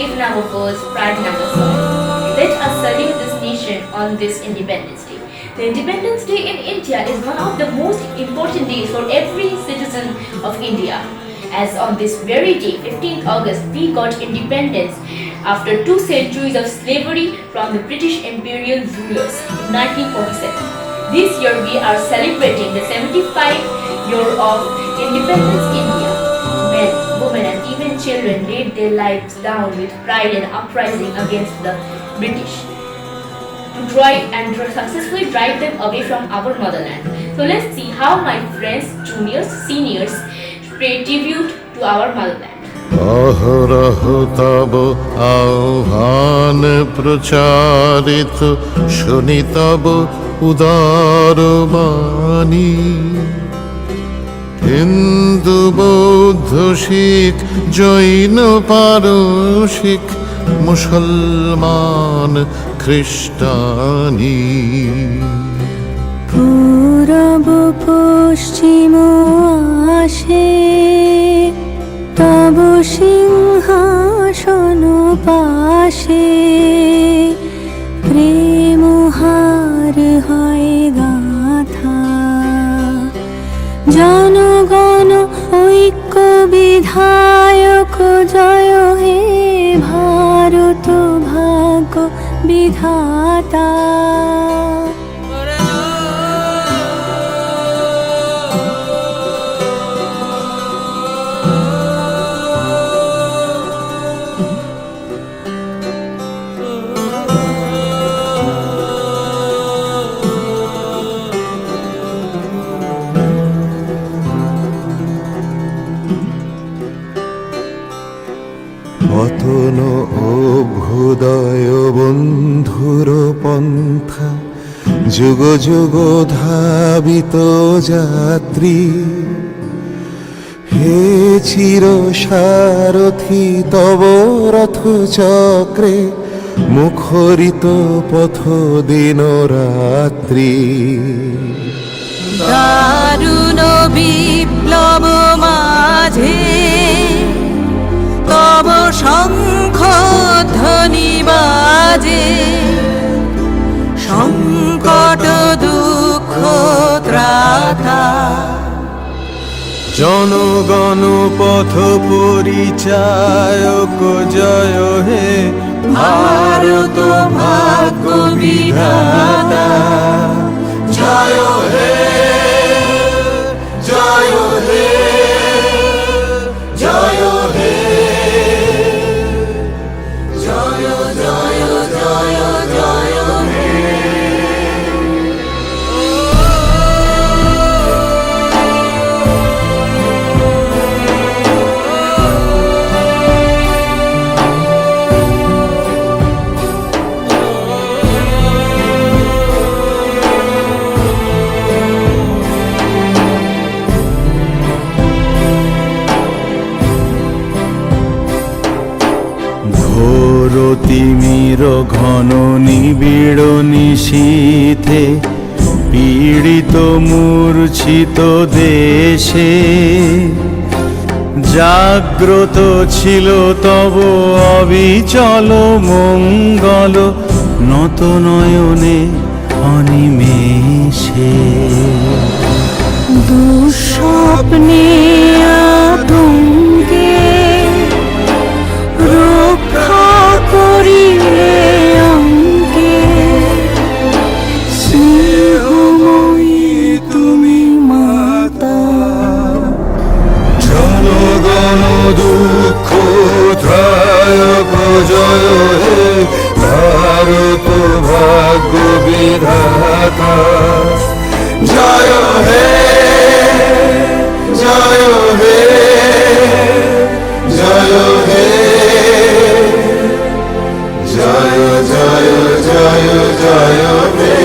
Brave Navajos, pride Navajos. Let us salute this nation on this Independence Day. The Independence Day in India is one of the most important days for every citizen of India. As on this very day, 15th August, we got independence after 2 centuries of slavery from the British imperial rulers in 1947. This year we are celebrating the 75th year of Independence India. Men, women and even children laid their lives down with pride and uprising against the British to successfully drive them away from our motherland. So let's see how my friends, juniors, seniors pay tribute to our motherland. অহরহ তব আহ্বান প্রচারিত শুনি তব উদার বাণী হিন্দু বৌদ্ধ শিখ জৈন পারসিক মুসলমান খ্রিস্টানি পূরব পশ্চিম আসে তব সিংহাসন পাশে প্রেম হার হয় গাথা জনগণ ঐক্য বিধায়ক জয় হে ভারত ভাগ্য বিধাতা পতন অভ্যুদয় বন্ধুর পন্থা যুগ যুগ ধাবিত যাত্রী হে চির সারথি তব রথ চক্রে মুখরিত পথ দিন রাত্রি দারুণ বিপ্লব মাঝে তব শঙ্খ ধ্বনি বাজে সংকট দুঃখ ত্রাতা জনগণ পথ পরিচায়ক জয় হে ভারত ভাগ্য বিধাতা জয় হে জয় হে জয় হে জয় জয় জয় জয় হে তিমির ঘন নিবিড় নিশীথে পীড়িত মূর্ছিত দেশে জাগ্রত ছিল তব অবিচল মঙ্গল নত নয়নে অনিমেষে দুঃস্বপ্নে আতঙ্কে রক্ষা করিলে অঙ্কে স্নেহময়ী তুমি মাতা জনগণ দুঃখ ত্রায়ক জয় হে ভারত ভাগ্য বিধাতা জয় হে জয় হে জয় হে জয় জয় জয় জয় হে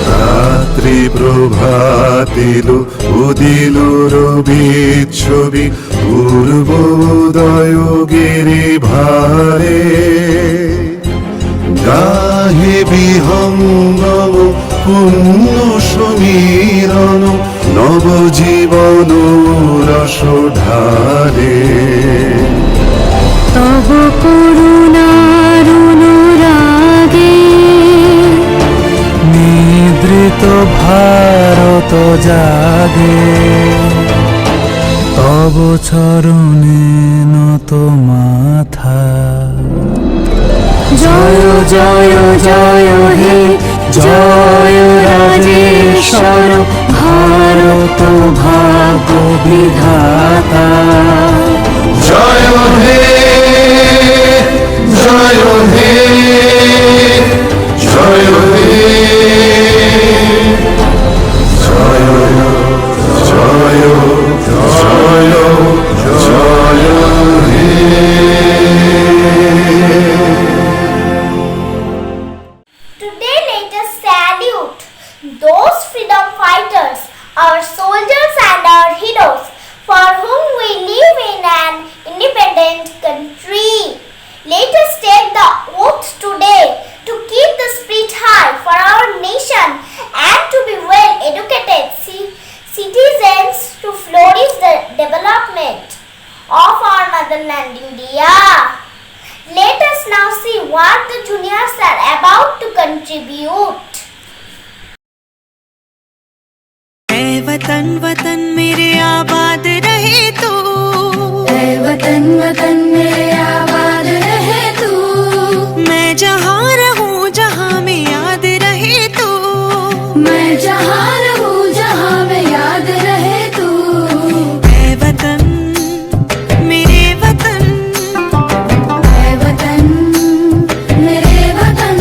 রাত্রি প্রভাতিল উদিল রবিচ্ছবি পূর্বোদয় গিরি ভারে গাহে বিহঙ্গম পুণ্য সমীরণ নবজীবন রস ঢালে জাগে তব চরণে নত মাথা জয় জয় জয় হে জয় রাজেশ্বর ভারত ভাগ্য বিধাতা জয় হে জয় হে জয় হে জয় জয় জয় জয় হে। Today let us salute those freedom fighters, our soldiers and our heroes, for whom we live in an independent country. Let us take the oath today to keep the spirit high for our nation and to be well educated citizens to flourish the development of our motherland India. Let us now see what the juniors are about to contribute. ऐ वतन वतन मेरे आबाद रहे तू ऐ वतन वतन मेरे आबाद रहे तू मैं जहाँ रहूँ जहाँ में याद रहे तू मैं जहाँ रहूँ जहाँ में याद रहे तू ऐ वतन मेरे वतन ऐ वतन मेरे वतन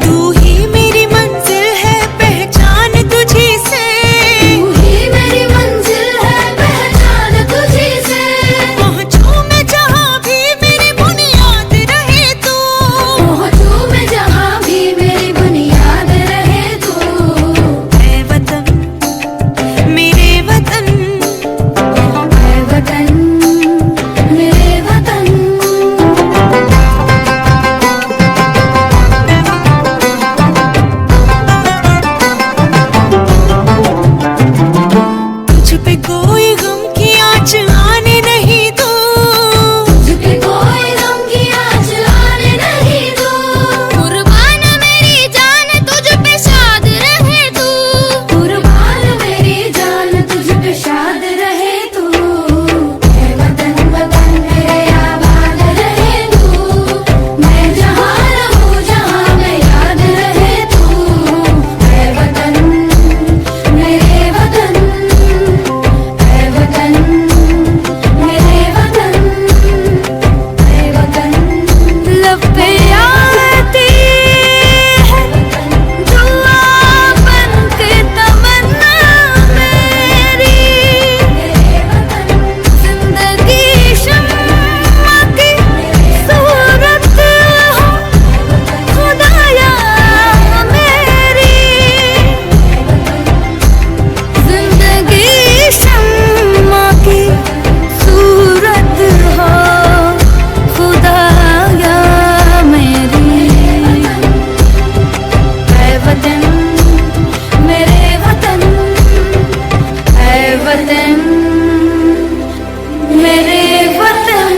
तू ही मेरी मंजिल है पहचान तुझी से तू ही मेरी मंजिल है पहचान तुझी से पहुँचूं मैं जहाँ भी मेरी बुनियाद रहे तू पहुँचूं मैं जहाँ भी मेरी बुनियाद रहे तू ऐ वतन मेरे वतन ऐ वतन मेरे वतन तुझ पे कोई गम की आँच आने नहीं दो तुझ पे कोई गम की आँच आने नहीं दो कुर्बान मेरी जान तुझ पे शाद रहे तू कुर्बान मेरी जान तुझ पे शाद रहे तू ऐ वतन वतन मेरे आबाद रहे तू मैं जहाँ रहूँ जहाँ में याद रहे तू ऐ वतन मेरे वतन ऐ वतन मेरे वतन ऐ वतन लब पे आती है दुआ बन के तमन्ना मेरी मेरे वतन जिंदगी शम्मा की सूरत हो खुदाया मेरी जिंदगी शम्मा की सूरत हो खुदाया मेरी ऐ वतन मेरे वतन ऐ वतन मेरे वतन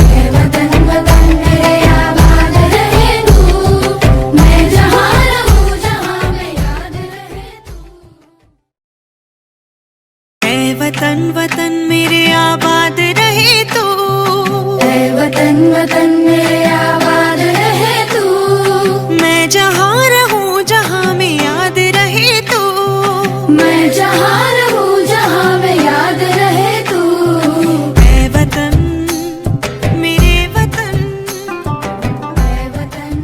ऐ वतन वतन मेरे आबाद रहे तू मैं जहाँ रहूँ जहाँ में याद रहे तू ऐ वतन वतन मेरे आबाद रहे तू ऐ वतन वतन मेरे आबाद रहे तू मैं जहाँ रहूँ जहाँ में याद रहे तू मैं जहाँ रहूँ जहाँ में याद रहे तू ऐ वतन मेरे वतन ऐ वतन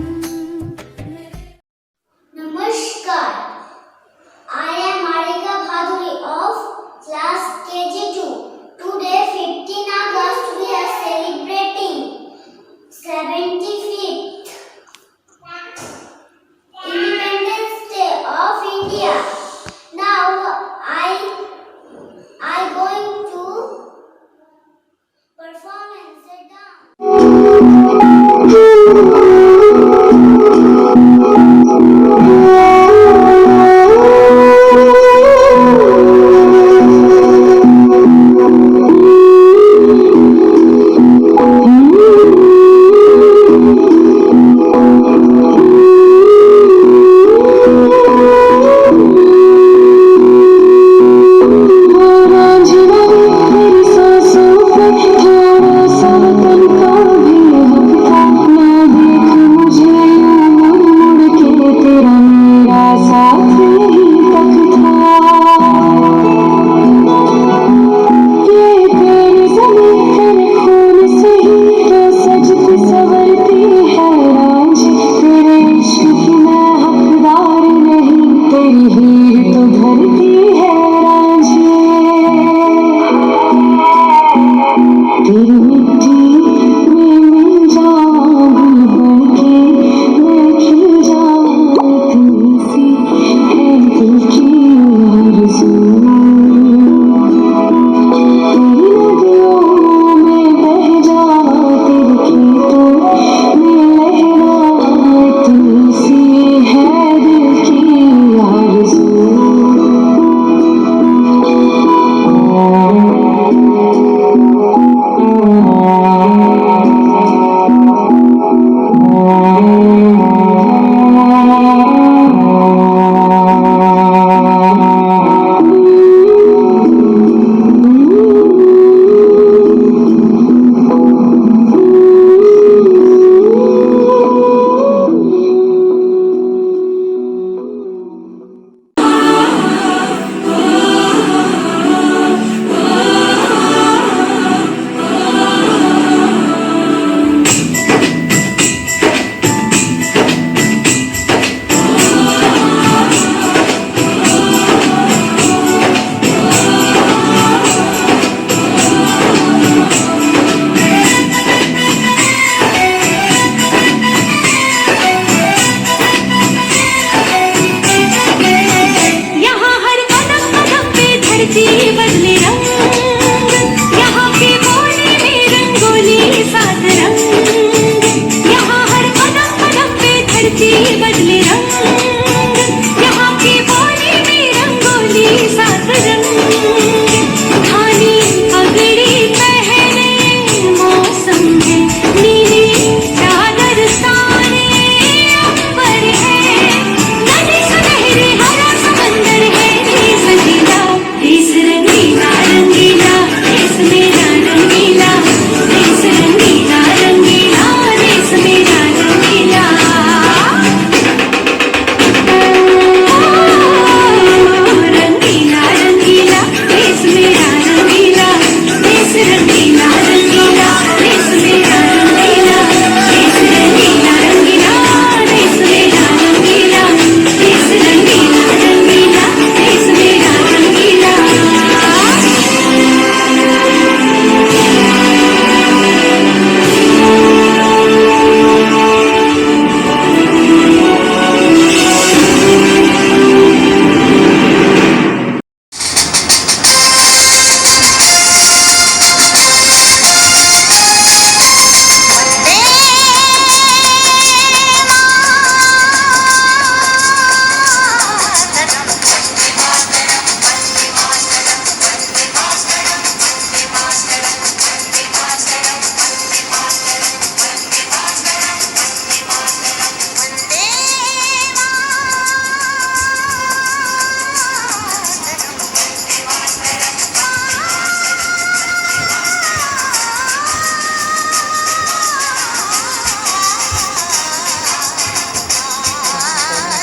मेरे Namaskar. I am Marika Bhaduri of class KG2. Today, 15 August, we are celebrating 75th Independence Day of India. Now, I going to perform and sit down. धरती बदले रंग, यहाँ की बोली में रंगोली सात रंग, यहाँ हर कदम कदम पे धरती बदले रंग, यहाँ की बोली में रंगोली सात रंग। धानी पगड़ी पहने मौसम है, नीली चादर ताने अंबर है, नदी सुनहरी हरा समंदर है, देश रंगीला देश रंगीला रंगीला देश मेरा रंगीला, देश रंगीला रंगीला देश मेरा रंगीला। रंगीला रंगीला देश मेरा रंगीला, देश रंगीला रंगीला देश मेरा रंगीला, देश रंगीला रंगीला देश मेरा रंगीला, देश रंगीला रंगीला देश मेरा रंगीला।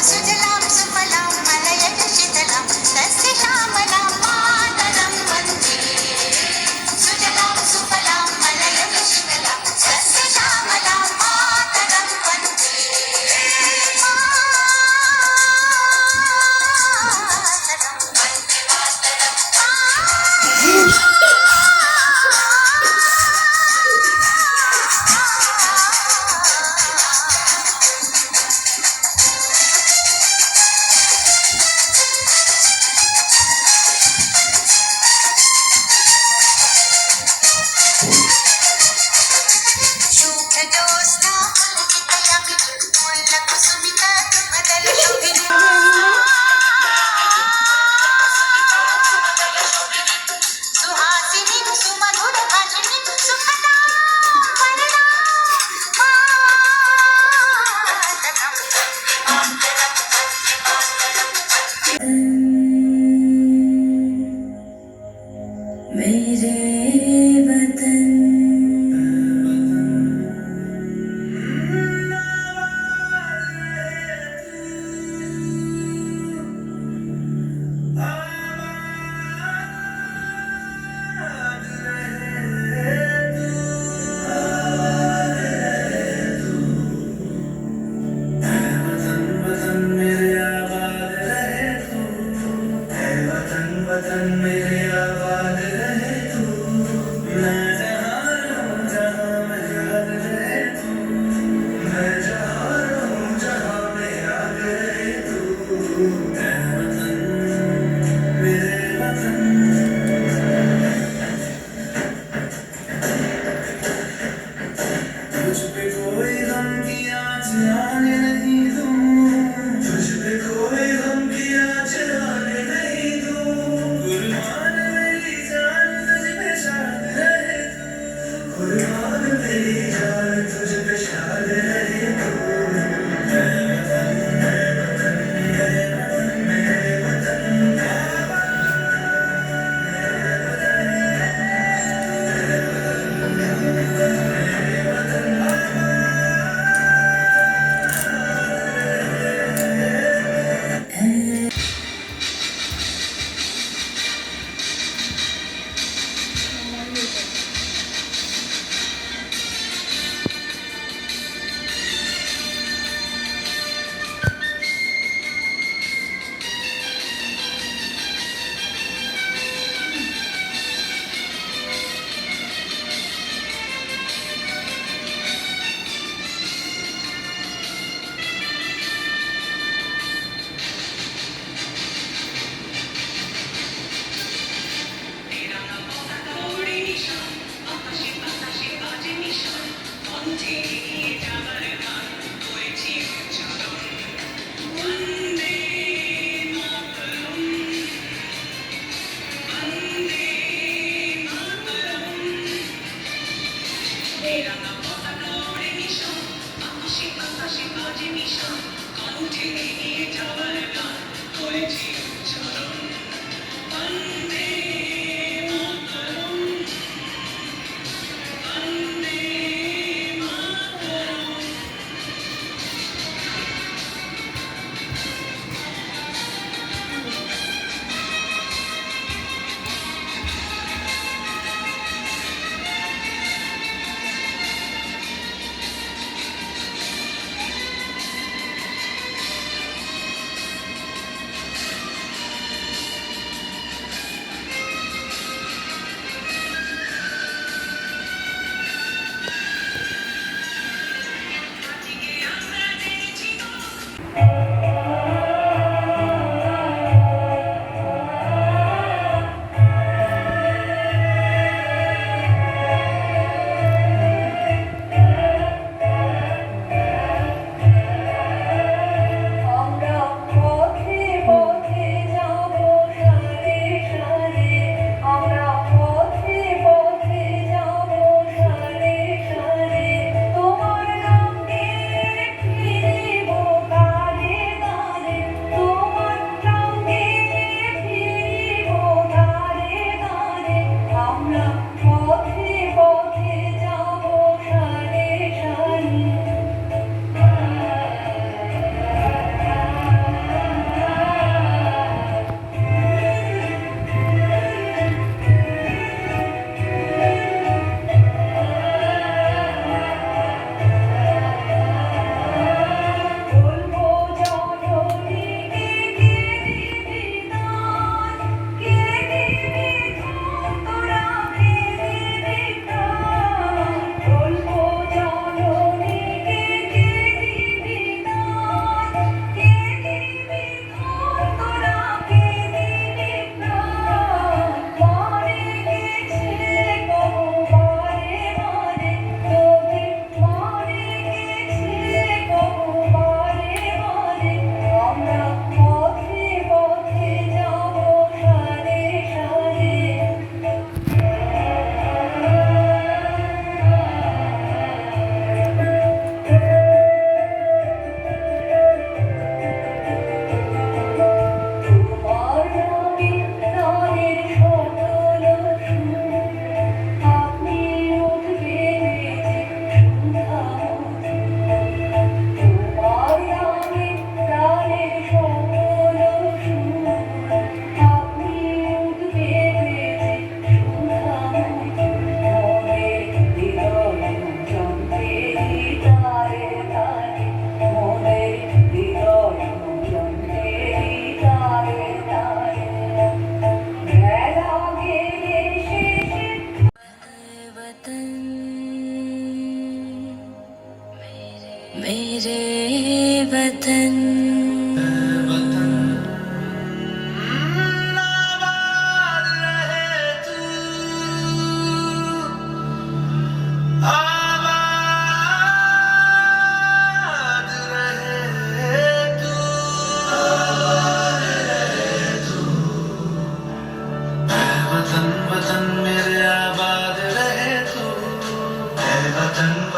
सुजलां सुफलां मलयजशीतलां सस्यश्यामलां मातरं वन्दे, सुजलां सुफलां मलयजशीतलां सस्यश्यामलां मातरं वन्दे, मातरं वन्दे मातरं। शुभ ज्योत्स्ना पुलकितयामिनी मुल्लकुसुमिता द्रुमदलशोभिनी, सुहासिनी सुमधुरभाषिणी सुखदां वरदां मातरं वन्दे मातरं। मेरे वतन कुर्बान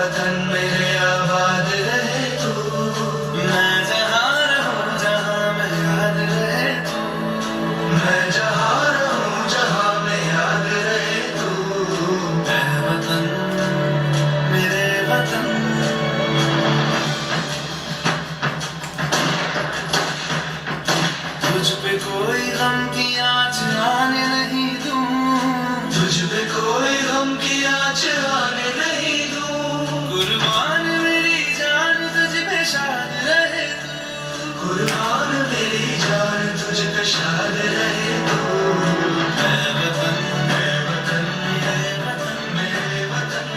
वतन मेरे आबाद रहे तू, मैं जहाँ रहूं जहाँ में याद रहे तू, मैं जहाँ रहूं जहाँ में याद रहे तू, ऐ वतन मेरे वतन। तुझ पे कोई गम की आँच आने नहीं दूं, तुझ पे कोई गम की आँच आने नहीं दूं, कुर्बान मेरी जान तुझ पे शाद रहे तू, कुर्बान मेरी जान तुझ पे शाद रहे तू, ऐ वतन मेरे वतन मेरे वतन मेरे वतन।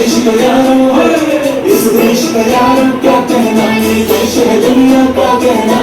देश का यारो, इस देश का यारो क्या कहना, ये देश है दुनिया का कहना।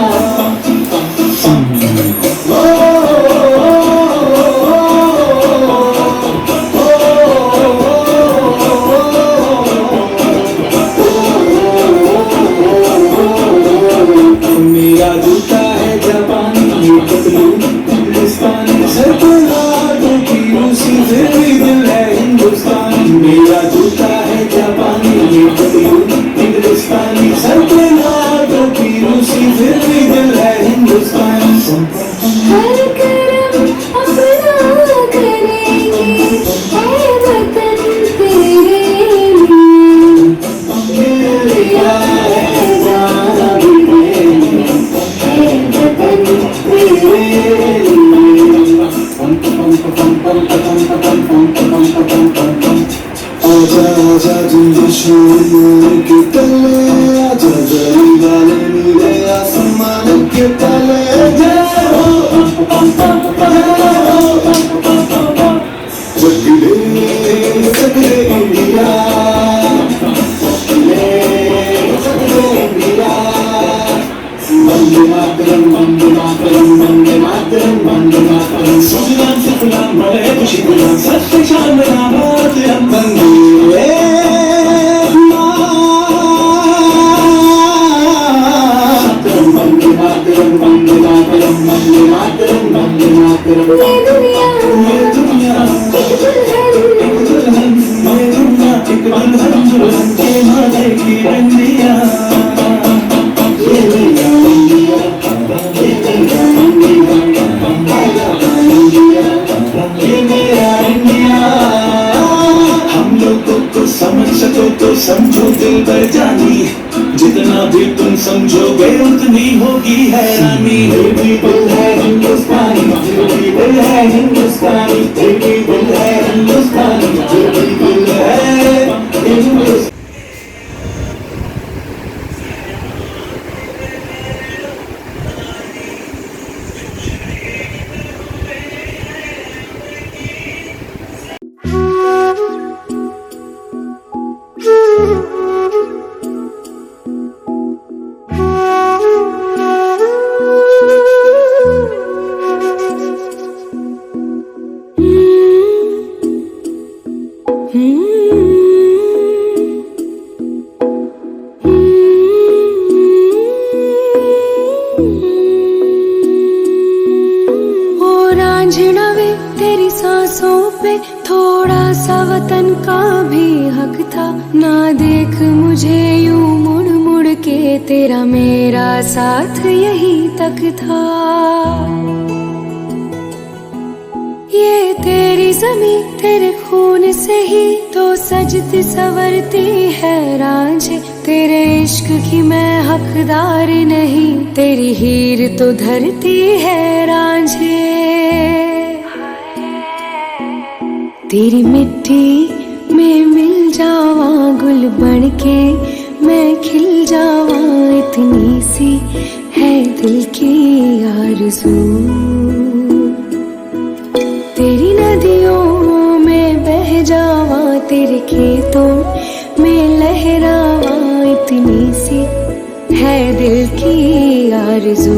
मेरा जूता है जापानी, ये पतलून हिंदुस्तानी, सर पे हाथों की रूसी, फिर भी दिल है हिंदुस्तानी। मेरा जूता है जापानी, ये पतलून हिंदुस्तानी, सर पे हाथों की रूसी, फिर भी दिल है हिंदुस्तानी। हर करम अपना करेंगे, है वतन तेरे मेरा है जाना भी मेरी, है वतन तेरे आजा आजा जिंदगी शोर के तले, आजा जरी वाले नीले आसमान के तले। जगले सगले इंडिया, जगले सगले इंडिया। वंदे मातरम, वंदे मातरम, वंदे मातरम, वंदे मातरम। सुजलाम सुफलाम बड़े खुशी गुलाम, सत्य शान भारत हम वंदे मातरम, वंदे मातरम, वंदे मातरम, वंदे मातरम, वंदे मातरम। ये दुनिया एक दुल्हन, ये दुनिया एक दुल्हन, दुल्हन के माथे की बिंदिया। ये मेरा इंडिया, ये मेरा इंडिया, ये मेरा इंडिया। हम लोगों को समझ सको तो समझो दिल भर जानी, जितना भी तुम समझोगे उतनी होगी हैरानी। दिल भी दिल है हिंदुस्तानी, दिल भी दिल है हिंदुस्तानी, दिल भी दिल है हिंदुस्तानी, दिल भी दिल है हिंदुस्तानी। तेरी सांसों पे थोड़ा सा वतन का भी हक था, ना देख मुझे यूं मुड़ मुड़ के, तेरा मेरा साथ यही तक था। ये तेरी ज़मीं तेरे खून से ही तो सजती संवरती है रांझे, तेरे इश्क की मैं हकदार नहीं, तेरी हीर तो धरती है रांझे। तेरी मिट्टी में मिल जावा गुल बन के, मैं खिल जावा, इतनी सी है दिल की आरज़ू। तेरी नदियों में बह जावा, तेरे खेतों में लहरावा, इतनी सी है दिल की आरज़ू।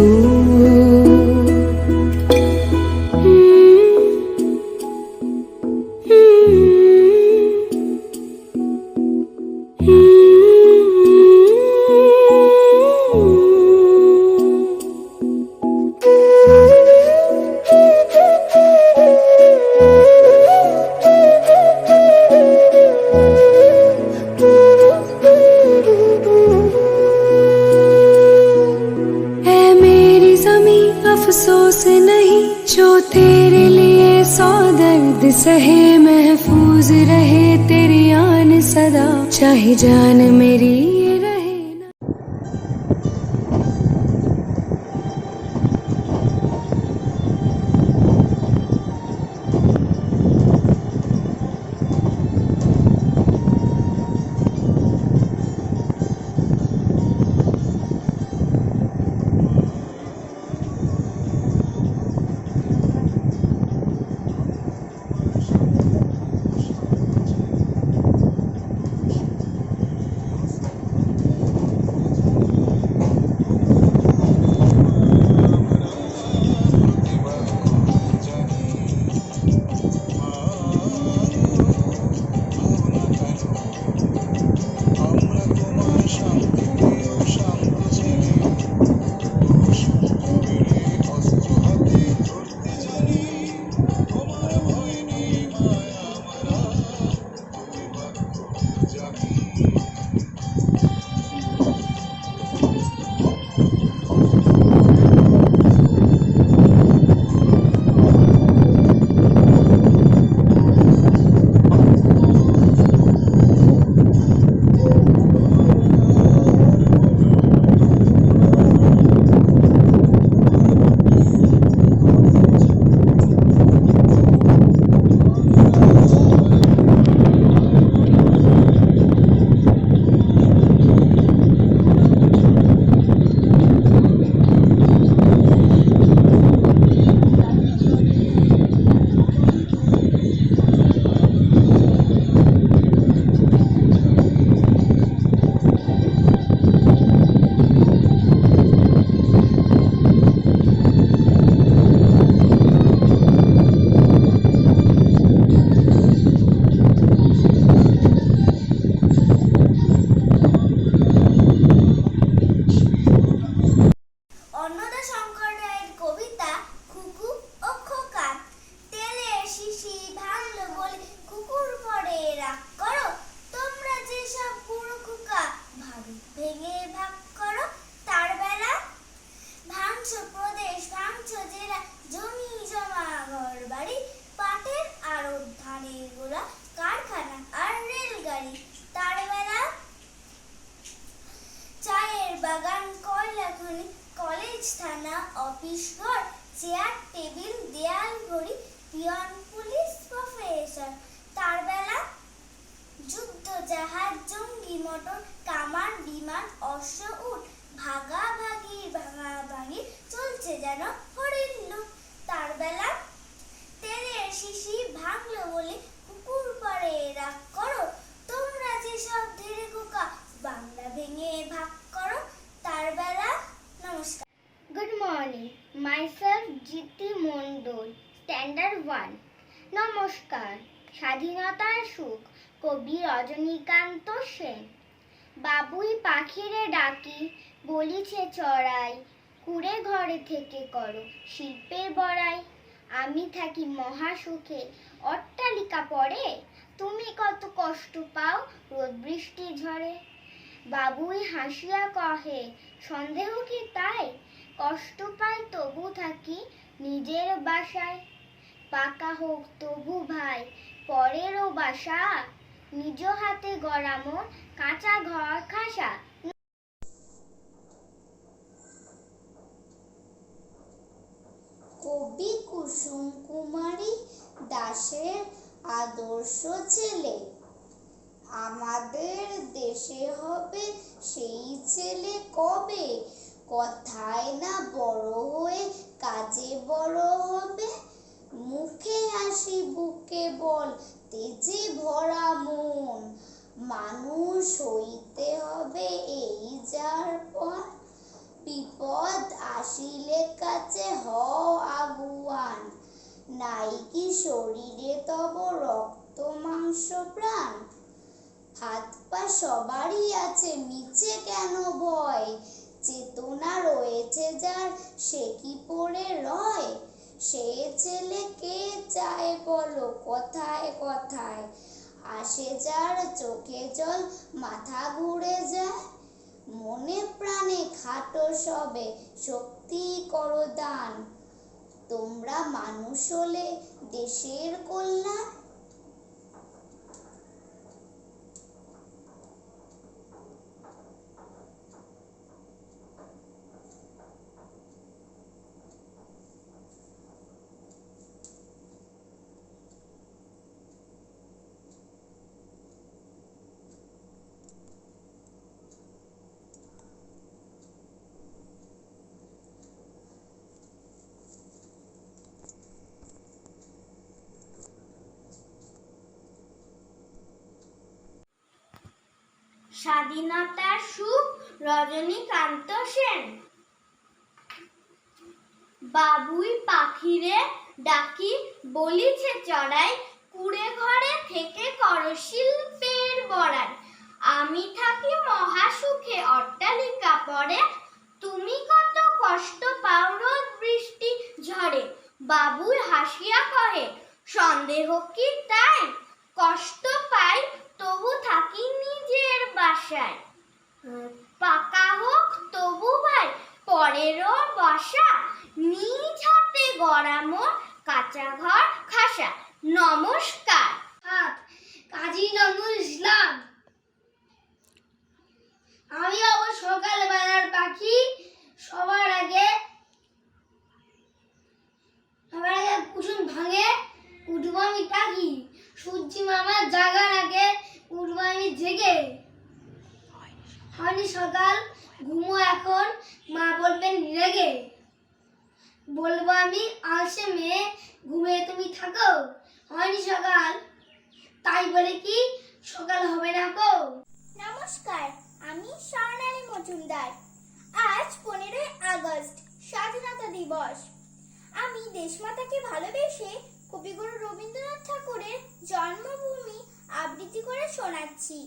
अफसोस नहीं जो तेरे लिए सौ दर्द सहे, महफूज रहे तेरी आन सदा, चाहे जान मेरी रहे ना। থানা, অফিস ঘর, চেয়ার টেবিল, দেয়াল ঘড়ি, পিয়ন পুলিশ প্রফেসর। তার বেলা যুদ্ধ জাহাজ, জঙ্গি মোটর, কামান বিমান, অশ্ব উট, ভাগাভাগি ভাঙাভাঙি চলছে যেন হরিণ লুট। তার বেলা তেলের শিশি ভাঙলো বলে কুকুর পাড়ে রাগ করো, তোমরা যেসব ধীরে খোকা বাংলা ভেঙে ভাগ করো। তার বেলা নমস্কার। গুড মর্নিং, মাইসেলফ জিতি মন্ডল, স্ট্যান্ডার্ড 1। নমস্কার। স্বাধীনতার সুখ, কবি রজনীকান্ত সেন। বাবুই পাখিরে ডাকি, বলিছে চড়াই, কুড়ে ঘরে থেকে করো শিল্পের বড়াই। আমি থাকি মহা সুখে, অট্টালিকা পড়ে, তুমি কত কষ্ট পাও রোদ বৃষ্টি ঝড়ে। বাবুই হাসিয়া কহে, সন্দেহ কি তাই, কষ্ট পাই তবু থাকি নিজের বাসায়। পাকা হোক তবু ভাই পরেরও বাসা, নিজ হাতে গড়া মোর কাঁচা ঘর খাসা। কবি কুসুম কুমারী দাসের আদর্শ ছেলে। আমাদের দেশে হবে সেই ছেলে কবে, কথায় না বড় হয়ে কাজে বড় হবে। মুখে হাসি বুকে বল, তেজে ভরা মন, মানুষ হইতে হবে এই যার পর। বিপদ আসিলে কাছে হও আগুয়ান, নাই কি শরীরে তব রক্ত মাংস প্রাণ। হাত পা সবারই আছে, মিছে কেন ভয়, চেতনা রয়েছে যার সে কি পড়ে রয়। সে ছেলে কে চায় বলো কথায় কথায়, আসে যার চোখে জল মাথা ঘুরে যায়। মনে প্রাণে খাটো সবে, শক্তি করো দান, তোমরা মানুষ হলে দেশের কল্যাণ। স্বাধীনতার সুখ, রজনীকান্ত সেন। বাবুই পাখিরে ডাকি, বলিছে চড়াই, কুড়ে ঘরে থেকে করো শিল্পের বড়াই। আমি থাকি মহা সুখে, অট্টালিকা পড়ে, তুমি কত কষ্ট পাও রোদ বৃষ্টি ঝড়ে। বাবুই হাসিয়া কহে, সন্দেহ কি তাই, কষ্ট পাই তবু থাকি নিজের বাসায়। পাকা হোক তবু ভাই পরেরও বাসা, নিজ হাতে গড়া মোর কাঁচা ঘর খাসা। নমস্কার। কাজী নজরুল ইসলাম। আমি হব সকাল বেলার পাখি, সবার আগে কুসুম ভাঙে উঠব আমি পাখি, সূর্যি মামার জাগার আগে উঠব আমি জেগে। হয়নি সকাল ঘুমো এখন, মা বলবেন রেগে, বলবো আমি আলসে মেয়ে ঘুমিয়ে তুমি থাকো। হয়নি সকাল তাই বলে কি সকাল হবে না কো। নমস্কার, আমি স্বর্ণালী মজুমদার। আজ 15ই আগস্ট, স্বাধীনতা দিবস। আমি দেশমাতাকে ভালোবেসে কবিগুরু রবীন্দ্রনাথ ঠাকুরের জন্মভূমি আবৃত্তি করে শোনাচ্ছি।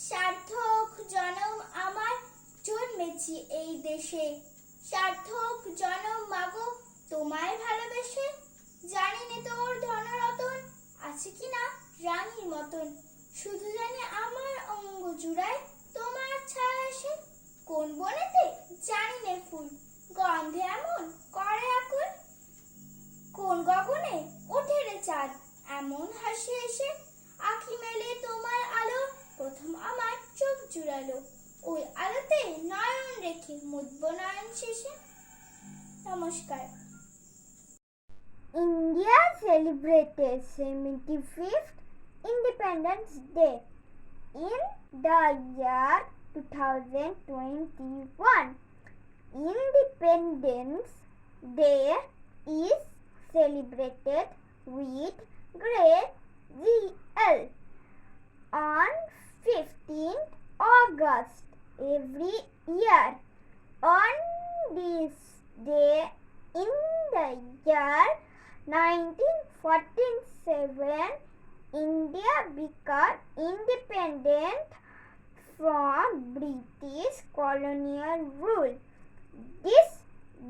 সার্থক জনম আমার জন্মেছি এই দেশে, সার্থক জনম মাগো তোমায় ভালোবেসে। জানি নে তোর ধনরতন আছে কিনা রানীর মতন, শুধু জানি আমার অঙ্গ জুড়ায় তোমার ছায়া আসে। কোন বনেতে জানি নে ফুল, গন্ধে এমন করে আকুল, কোন গগনে ওঠে রে চাঁদ এমন হাসি এসে। আঁখি মেলে তোমার আলো প্রথম আমার চোখ জুড়ালো, ওই আলোতে নয়ন রেখে মুদব নয়ন শেষে। Namaskar. India celebrated 75th Independence Day in the year 2021. Independence Day is celebrated with great zeal on 15th August every year. On this day in the year 1947, India became independent from British colonial rule. This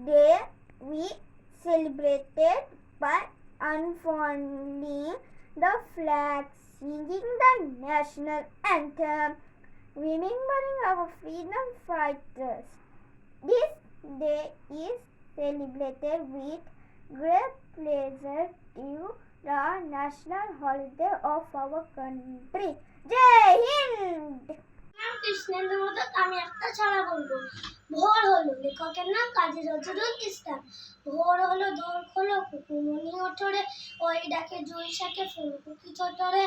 day we celebrated by unfurling the flag, singing the national anthem, remembering our freedom fighters. This day is celebrated with great pleasure due the national holiday of our country. Jai Hind! নাম কৃষ্ণেন্দু মোদক। আমি একটা ছড়া বলবো। ভোর হলো, লেখকের নাম কাজী নজরুল ইসলাম। ভোর হলো, দোর খোলো, কুকুমনি ওঠরে, ওই ডাকে জুই শাকে ফুলকুকি চটরে,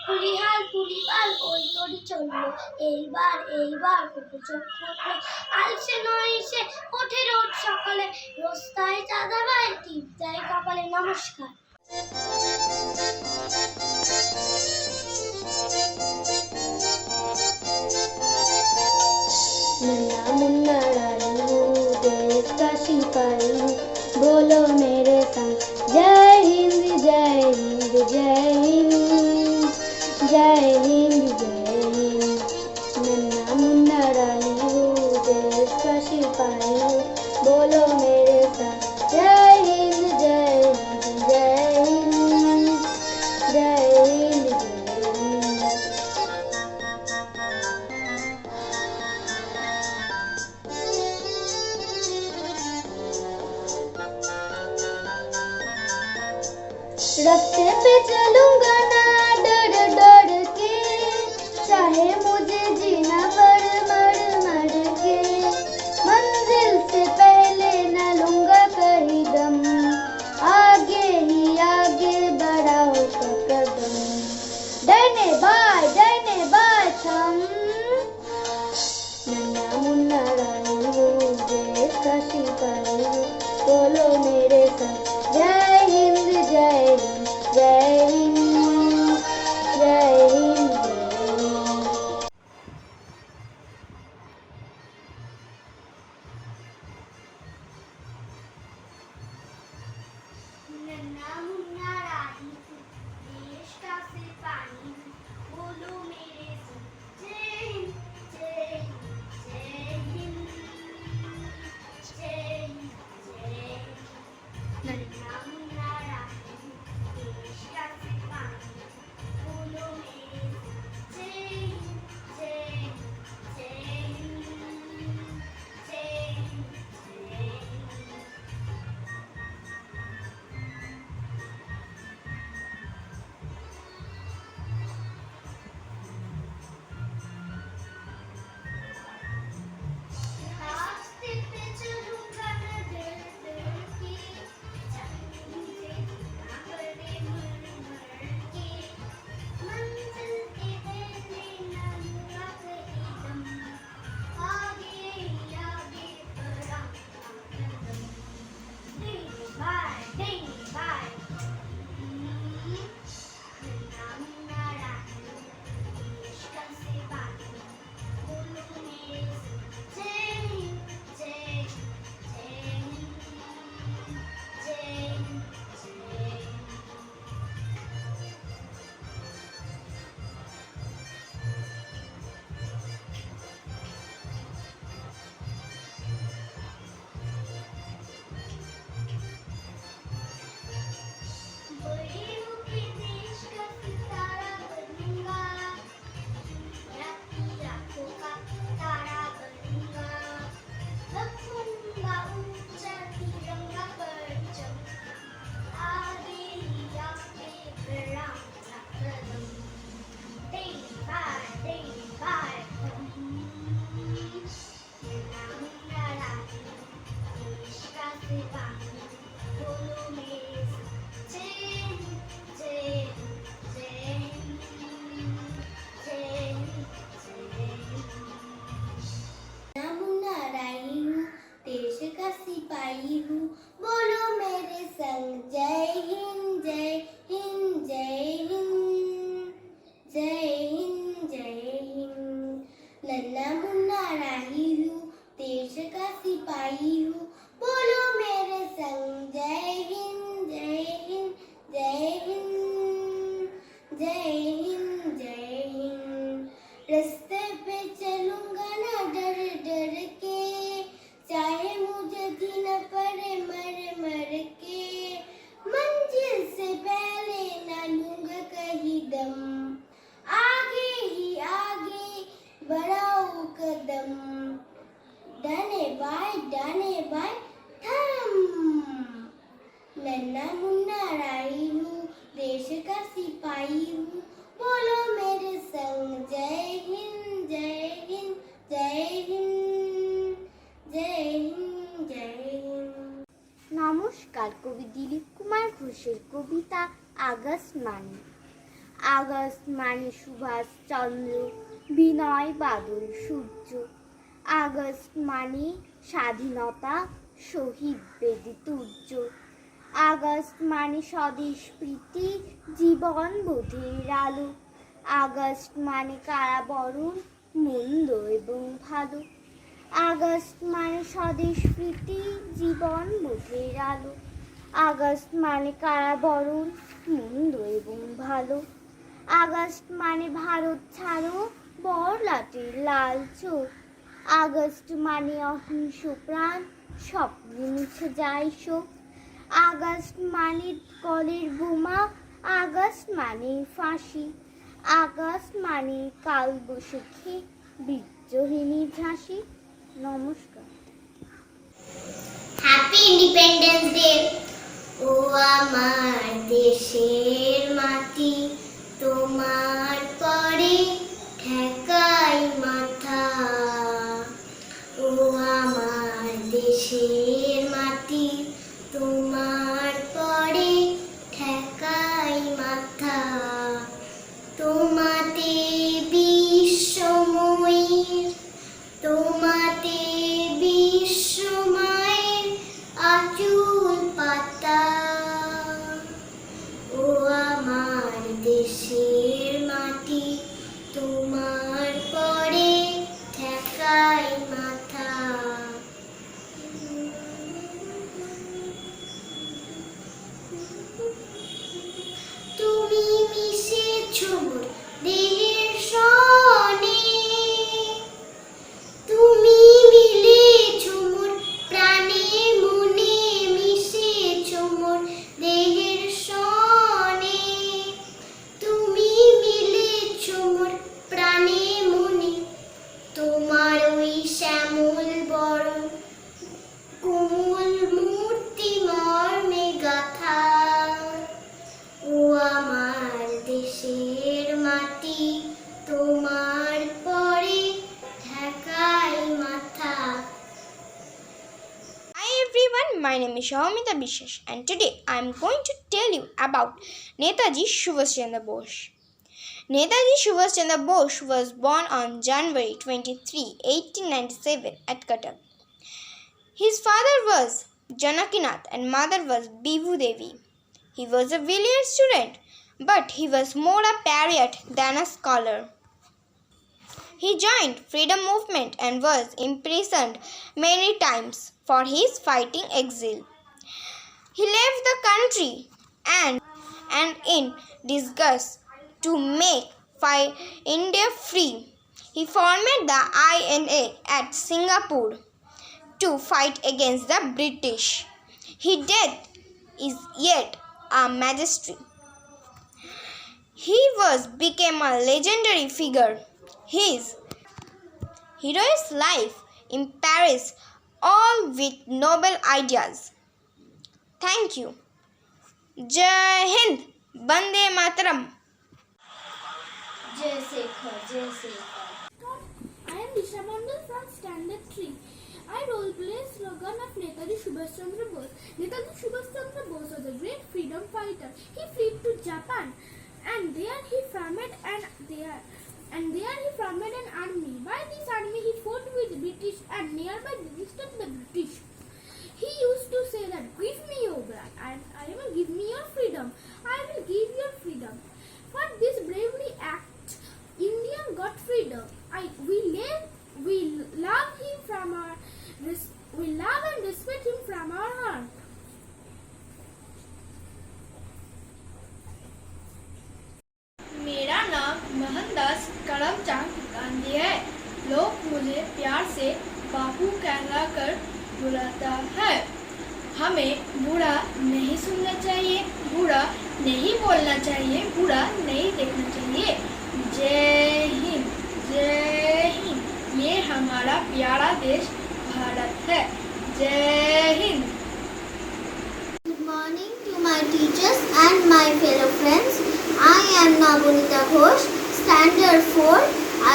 কুলিহাল কুলিপাল ওই তরি চললো, এইবার কুকু চোখ খুললো, আলসে নয় সে ওঠে রোজ সকালে, রোস্তায় চাঁদা বাই টিপ দেয় কপালে। নমস্কার। मुन्ना मुन्ना रानी हूँ, देश का सिपाही हूँ, बोलो मेरे संग जय हिंद जय हिंद जय हिंद जय हिंद जय हिंद। मुन्ना मुन्ना रानी हूँ, देश का सिपाही हूँ, बोलो मेरे संग जय हिंद जय हिंद जय हिंद जय हिंद जय हिंद। रास्ते पे चलूंगा ना डर डर के, चाहे मुझे जीना मर मर मर के, मंजिल से पहले न लूंगा कहीं दम, आगे ही आगे बढ़ाओ कदम, डरने बाय थम। नन्ना मुन्ना रानी हूँ, देश का सिपाही हूँ, बोलो मेरे संग जय हिंद जय हिंद जय हिंद जय हिंद जय हिंद। नन्ना मुन्ना रानी हूँ, देश का सिपाही हूँ, बोलो मेरे संग जय हिंद जय हिंद जय हिंद जय हिंद। नन्ना मुन्ना रानी हूँ, देश का सिपाही हूँ, बोलो मेरे संग जय हिंद जय हिंद जय हिंद जय हिंद जय हिंद। रास्ते पे चलूंगा ना डर डर के, चाहे मुझे जीना पड़े मर मर के, मंजिल के पहले न लूंगा कहीं दम, आगे ही आगे बढ़ाऊंगा कदम, डेली बाय नन्ना मुन्ना रानी हूँ, देश का सिपाही हूँ, बोलो मेरे संग जय हिंद जय हिंद जय हिंद जय हिंद। बड़े होके देश का सितारा बनूंगा, राती रातों का तारा बनूंगा, रखूंगा ऊंचा तिरंगा परचम, आगे ही आगे बढ़ाऊंगा कदम, डेली बाय नन्ना मुन्ना रानी हूँ, देश का सिपाही सिपाही हूँ, बोलो मेरे संग जय हिंद जय हिंद जय हिंद जय हिंद जय हिंद। नन्ना मुन्ना राही हूँ, देश का सिपाही हूँ, बोलो मेरे संग जय हिंद जय हिंद जय हिंद जय हिंद जय हिंद। रास्ते पे चलूंगा ना डर डर के, चाहे मुझे जीना पड़े मर मर के, मंजिल से पहले ना लूंगा कहीं दम, आगे ही आगे बढ़ाओ कदम, डाने बाएं थम। नन्ना मुन्ना राही हूँ, देश का सिपाही हूँ, बोलो मेरे संग जय हिंद जय हिंद जय हिंद जय हिंद जय हिंद। নমস্কার, কবি দিলীপ কুমার ঘোষের কবিতা আগস্ট মানে। আগস্ট মানে সুভাষ চন্দ্র, বিনয় বাদল সূর্য। আগস্ট মানে স্বাধীনতা, শহীদ বেদিত উজ্জ্বল। আগস্ট মানে স্বদেশ প্রীতি, জীবন বোধের আলো। আগস্ট মানে কারাবরণ, মন্দ এবং ভালো। আগস্ট মানে স্বদেশ প্রীতি, জীবন বোধের আলো। আগস্ট মানে কারাবরণ, মন্দ এবং ভালো। আগস্ট মানে ভারত ছাড়ো, বড়লাটের লাল চোখ। আগস্ট মানে অহিংস প্রাণ, স্বপ্নে মুছে যায় শোক। আগস্ট মানে কলের বোমা, আগস্ট মানে ফাঁসি। আগস্ট মানে কালবৈশাখী, বিদ্রোহিণী ঝাঁসি। নমস্কার। Happy independence day. ও আমার দেশের মাটি, তোমার পরে ঠেকাই মাথা। ও আমার দেশের মাটি, তোমার পরে ঠেকাই মাথা। তোমাতে বিশ্বময়ের, তোমাতে বিশ্বময়ের আচুল পাতা। ও আমার দেশের মাটি, তোমার পরে ঠেকাই মাথা। তুমি মিশেছো মোর দেহের সনে, তুমি মিলেছো মোর প্রাণে মনে, মিশেছো মোর দেহের সনে। তুমি মিলেছো মোর প্রাণে মনে, তোমার ওই শ্যামল বরণ, কোমল মূর্তি মর্মে গাথা। ও আমার দেশের মাটি, তোমার পরে ঠেকাই মাথা। Hi everyone, my name is Shahmita Bishesh and today I am going to tell you about Netaji Subhash Chandra Bose. Netaji Subhash Chandra Bose was born on January 23, 1897 at Cuttack. His father was Janakinath and mother was Bibu Devi. He was a brilliant student, but he was more a patriot than a scholar. He joined freedom movement and was imprisoned many times for his fighting exile. He left the country and in disgust to make India free, he formed the INA at Singapore to fight against the British. His death is yet a mystery. He became a legendary figure. His hero's life in Paris, all with noble ideas. Thank you. Jai Hind, Bande Mataram. Jai Sekhar, Jai Sekhar. I am Disha Mandal from Standard 3. I role-play slogan of Netaji Subhash Chandra Bose. Netaji Subhash Chandra Bose was a great freedom fighter. He fled to Japan and there he formed an army. By this army he fought with British and nearby resisted the British. लोग मुझे प्यार से बापू कहलाकर बुलाता है। हमें बुरा नहीं सुनना चाहिए, बुरा नहीं बोलना चाहिए, बुरा नहीं देखना चाहिए। जय हिंद, जय हिंद। ये हमारा प्यारा देश भारत है। जय Hind. Good morning to my teachers and my fellow friends. I am Nabonita Ghosh, Standard 4,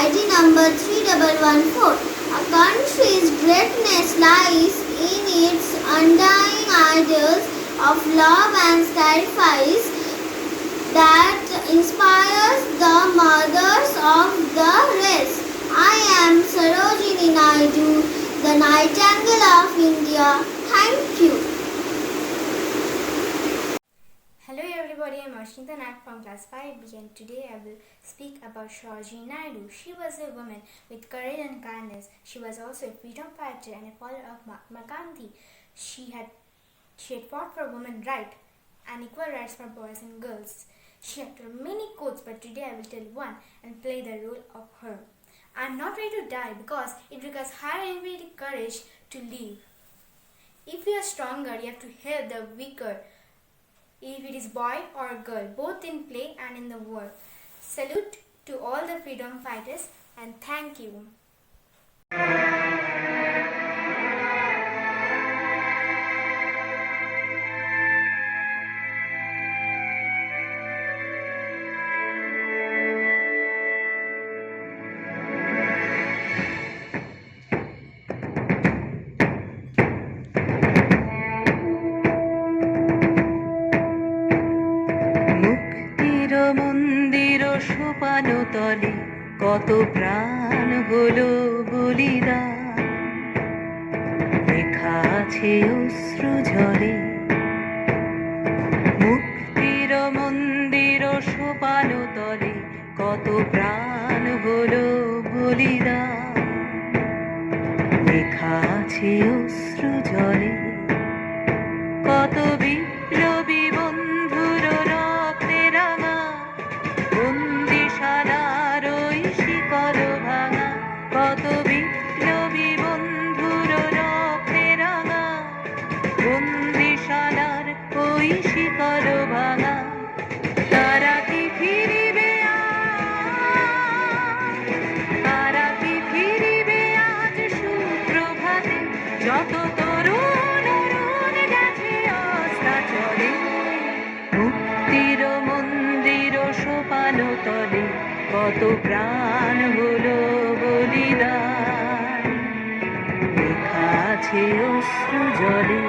ID number 3114. A country's greatness lies in its undying ideals of love and sacrifice that inspires the mothers of the race. I am Sarojini Naidu, the Nightingale of India. Thank you. Hello everybody, I'm Ashtala from class 5B and today I will speak about Sarojini Naidu. She was a woman with courage and kindness. She was also a freedom fighter and a follower of Mahatma Gandhi. She had fought for women's rights and equal rights for boys and girls. She had told many quotes, but today I will tell one and play the role of her. I am not ready to die because it requires higher and courage to live. If you are stronger, you have to help the weaker. If it is boy or girl, both in play and in the war. Salute to all the freedom fighters and thank you. মন্দির সোপান তলে কত প্রাণ হলো বলিদান লেখা আছে অশ্রু ঝরে মুক্তির মন্দির সোপান তলে কত প্রাণ হলো বলিদান লেখা আছে অশ্রু ঝরে কত বিপ্লবী বন্ধুর রক্তে রাঙা বন্দিশালার ওই শিকল ভাঙা কত বিপ্লবী বন্ধুর রক্তে রাঙা বন্দিশালার ওই শিকল ভাঙা তারা কি ফিরিবে তারা কি ফিরিবে আজ সুপ্রভাতে যত তরুণ অরুণ গেছে অস্তাচলে মুক্তির মন্দির সোপান তলে কত প্রাণ হলো বলিদান লেখা আছে অশ্রু জলে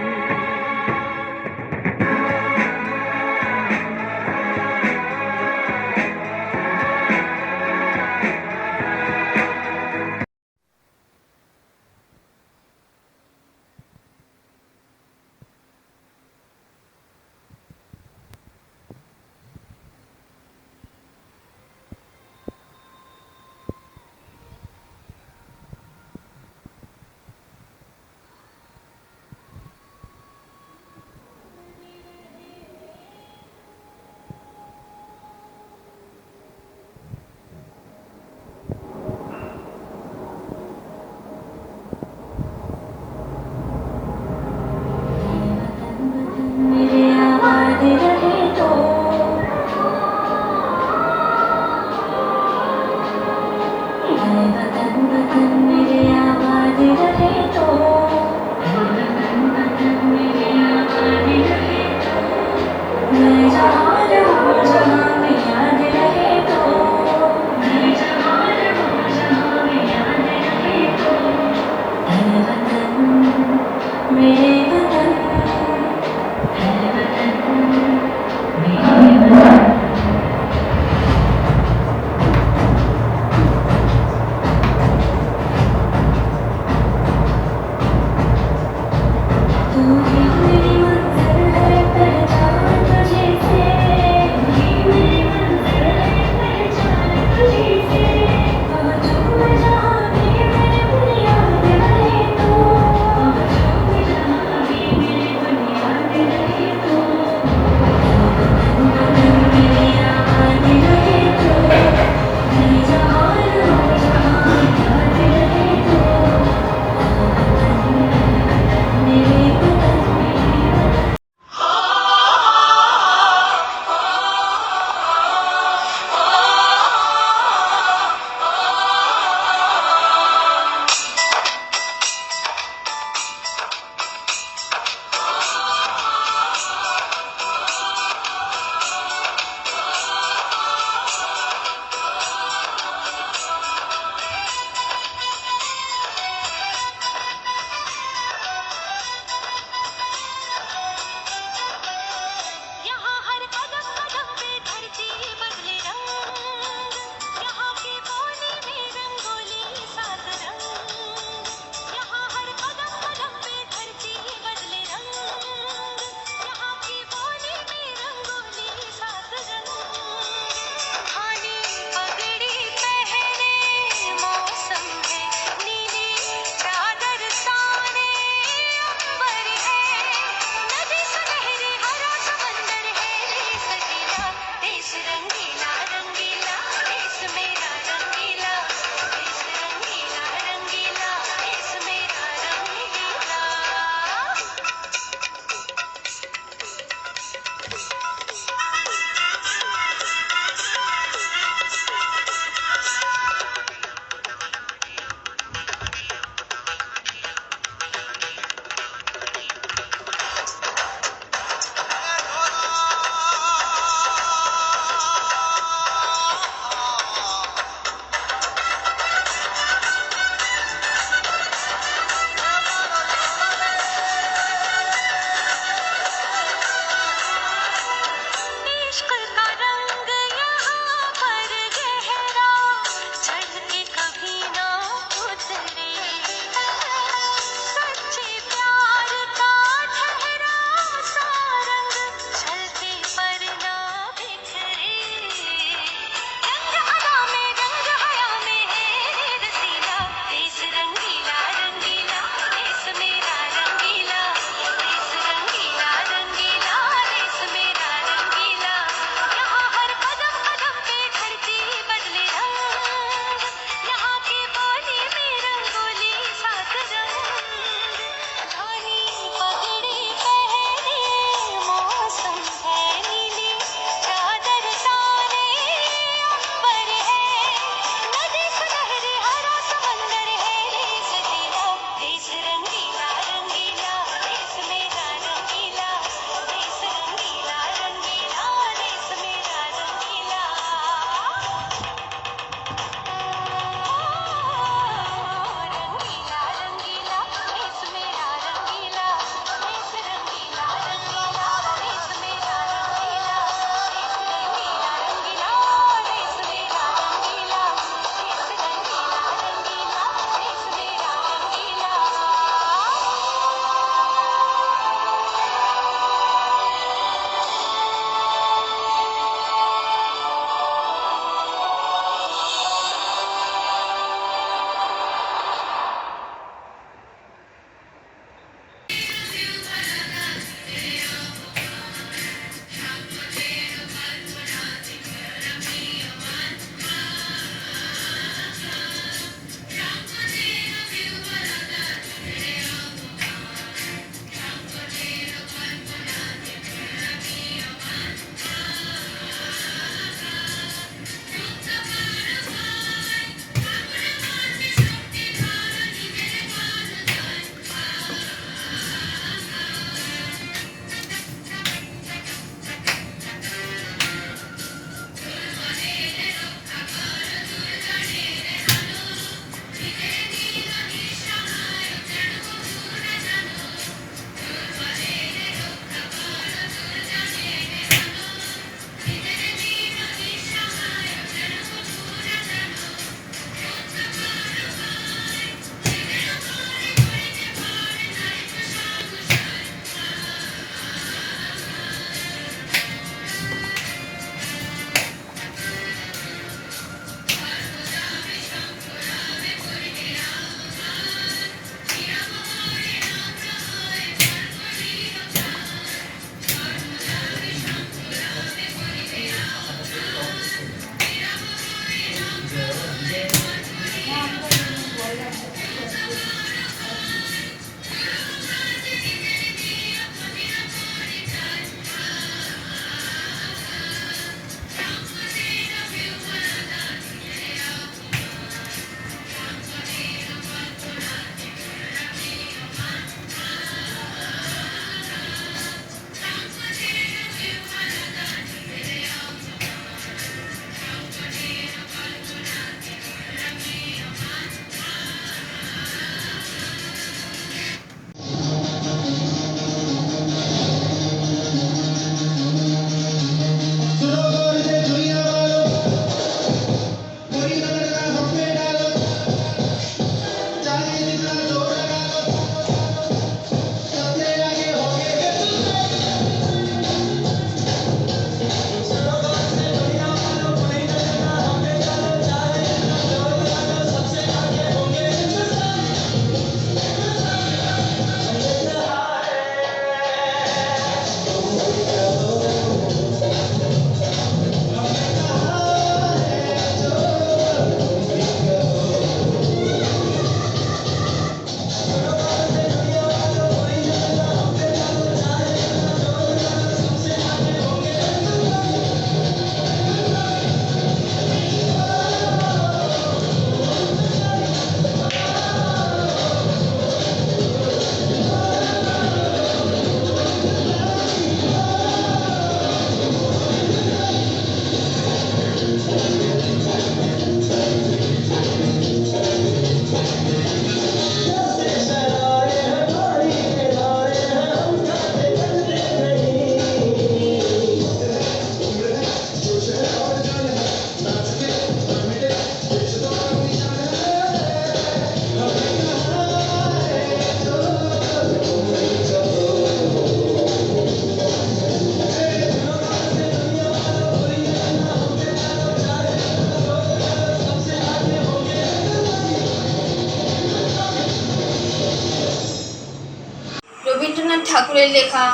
ঠাকুরের লেখা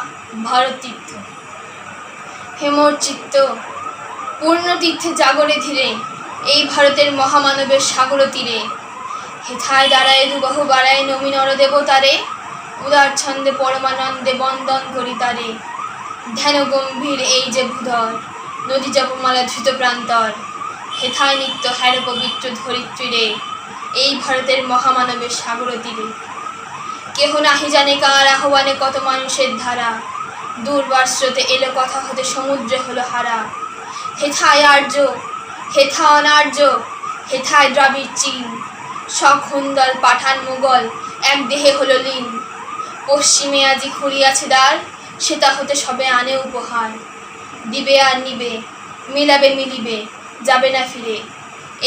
ভারত তীর্থ। হেমর চিত্ত পূর্ণ তীর্থে জাগরে ধীরে, এই ভারতের মহামানবের সাগর তীরে। হেথায় দাঁড়ায় দুবাহু বাড়ায় নমি নরদেবতারে, উদার ছন্দে পরমানন্দে বন্দন করি তারে। ধ্যান গম্ভীর এই যে ভূধর, নদী জপমালা ধৃত প্রান্তর। হেথায় নিত্য হ্যার পবিত্র ধরিত্রীরে, এই ভারতের মহামানবের সাগর তীরে। কেহ নাহি জানে কার আহ্বানে কত মানুষের ধারা, দুর্বার স্রোতে এলো কথা হতে সমুদ্রে হলো হারা। হেথায় আর্য, হেথা অনার্য, হেথায় দ্রাবিড় চীন, সখুন্দল পাঠান মুঘল এক দেহে হলো লীন। পশ্চিমে আজি খুঁড়িয়াছে দ্বার, সেটা হতে সবে আনে উপহার। দিবে আর নিবে, মিলাবে মিলিবে, যাবে না ফিরে,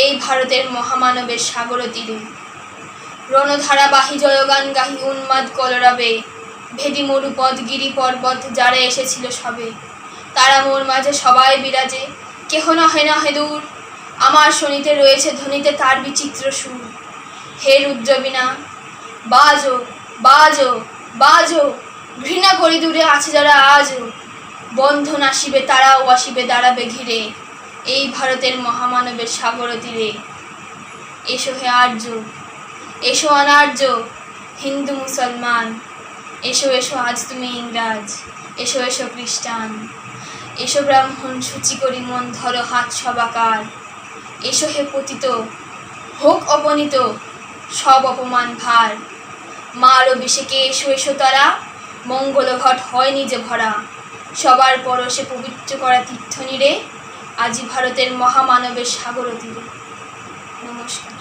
এই ভারতের মহামানবের সাগর তীরে। রণধারা বাহি জয়গান গাহি উন্মাদ কলরবে, ভেদি মরুপদ গিরি পর্বত যারা এসেছিল সবে। তারা মোর মাঝে সবাই বিরাজে, কেহ নহে নহে দূর, আমার শনিতে রয়েছে ধ্বনিতে তার বিচিত্র সুর। হে রুদ্রবীণা বাজো বাজো বাজো, ঘৃণা করি দূরে আছে যারা আজও। বন্ধন আসিবে তারাও আসিবে দাঁড়াবে ঘিরে, এই ভারতের মহামানবের সাগর তীরে। এসো হে আর্য, এসো অনার্য, হিন্দু মুসলমান, এসো এসো আজ তুমি ইংরাজ, এসো এসো খ্রিস্টান। এসো ব্রাহ্মণ সূচি করি মন ধরো হাত সবাকার। এসো হে পতিত হোক অপনীত সব অপমান ভার। মার অভিষেকে এসো এসো তারা, মঙ্গল ঘট হয় নিজে ভরা। সবার পরশে পবিত্র করা তীর্থ নীড়ে, আজি ভারতের মহামানবের সাগর তীরে। নমস্কার।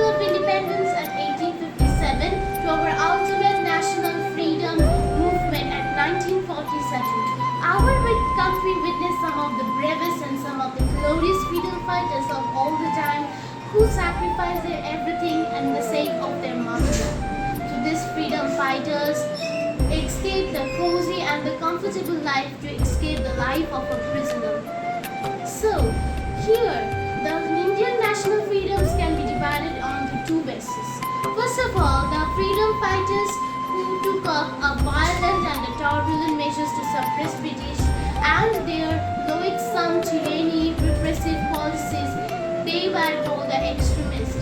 Of independence at 1857 to our ultimate national freedom movement at 1947. Our country witnessed some of the bravest and some of the glorious freedom fighters of all the time who sacrificed their everything in the sake of their motherland. So these freedom fighters escaped the cozy and the comfortable life to escape the life of a prisoner. So here the Indian national freedoms can be divided onto two bases. First of all, the freedom fighters who took up a violent and a turbulent measures to suppress British and their loathsome tyranny, repressive policies, they were called the extremists.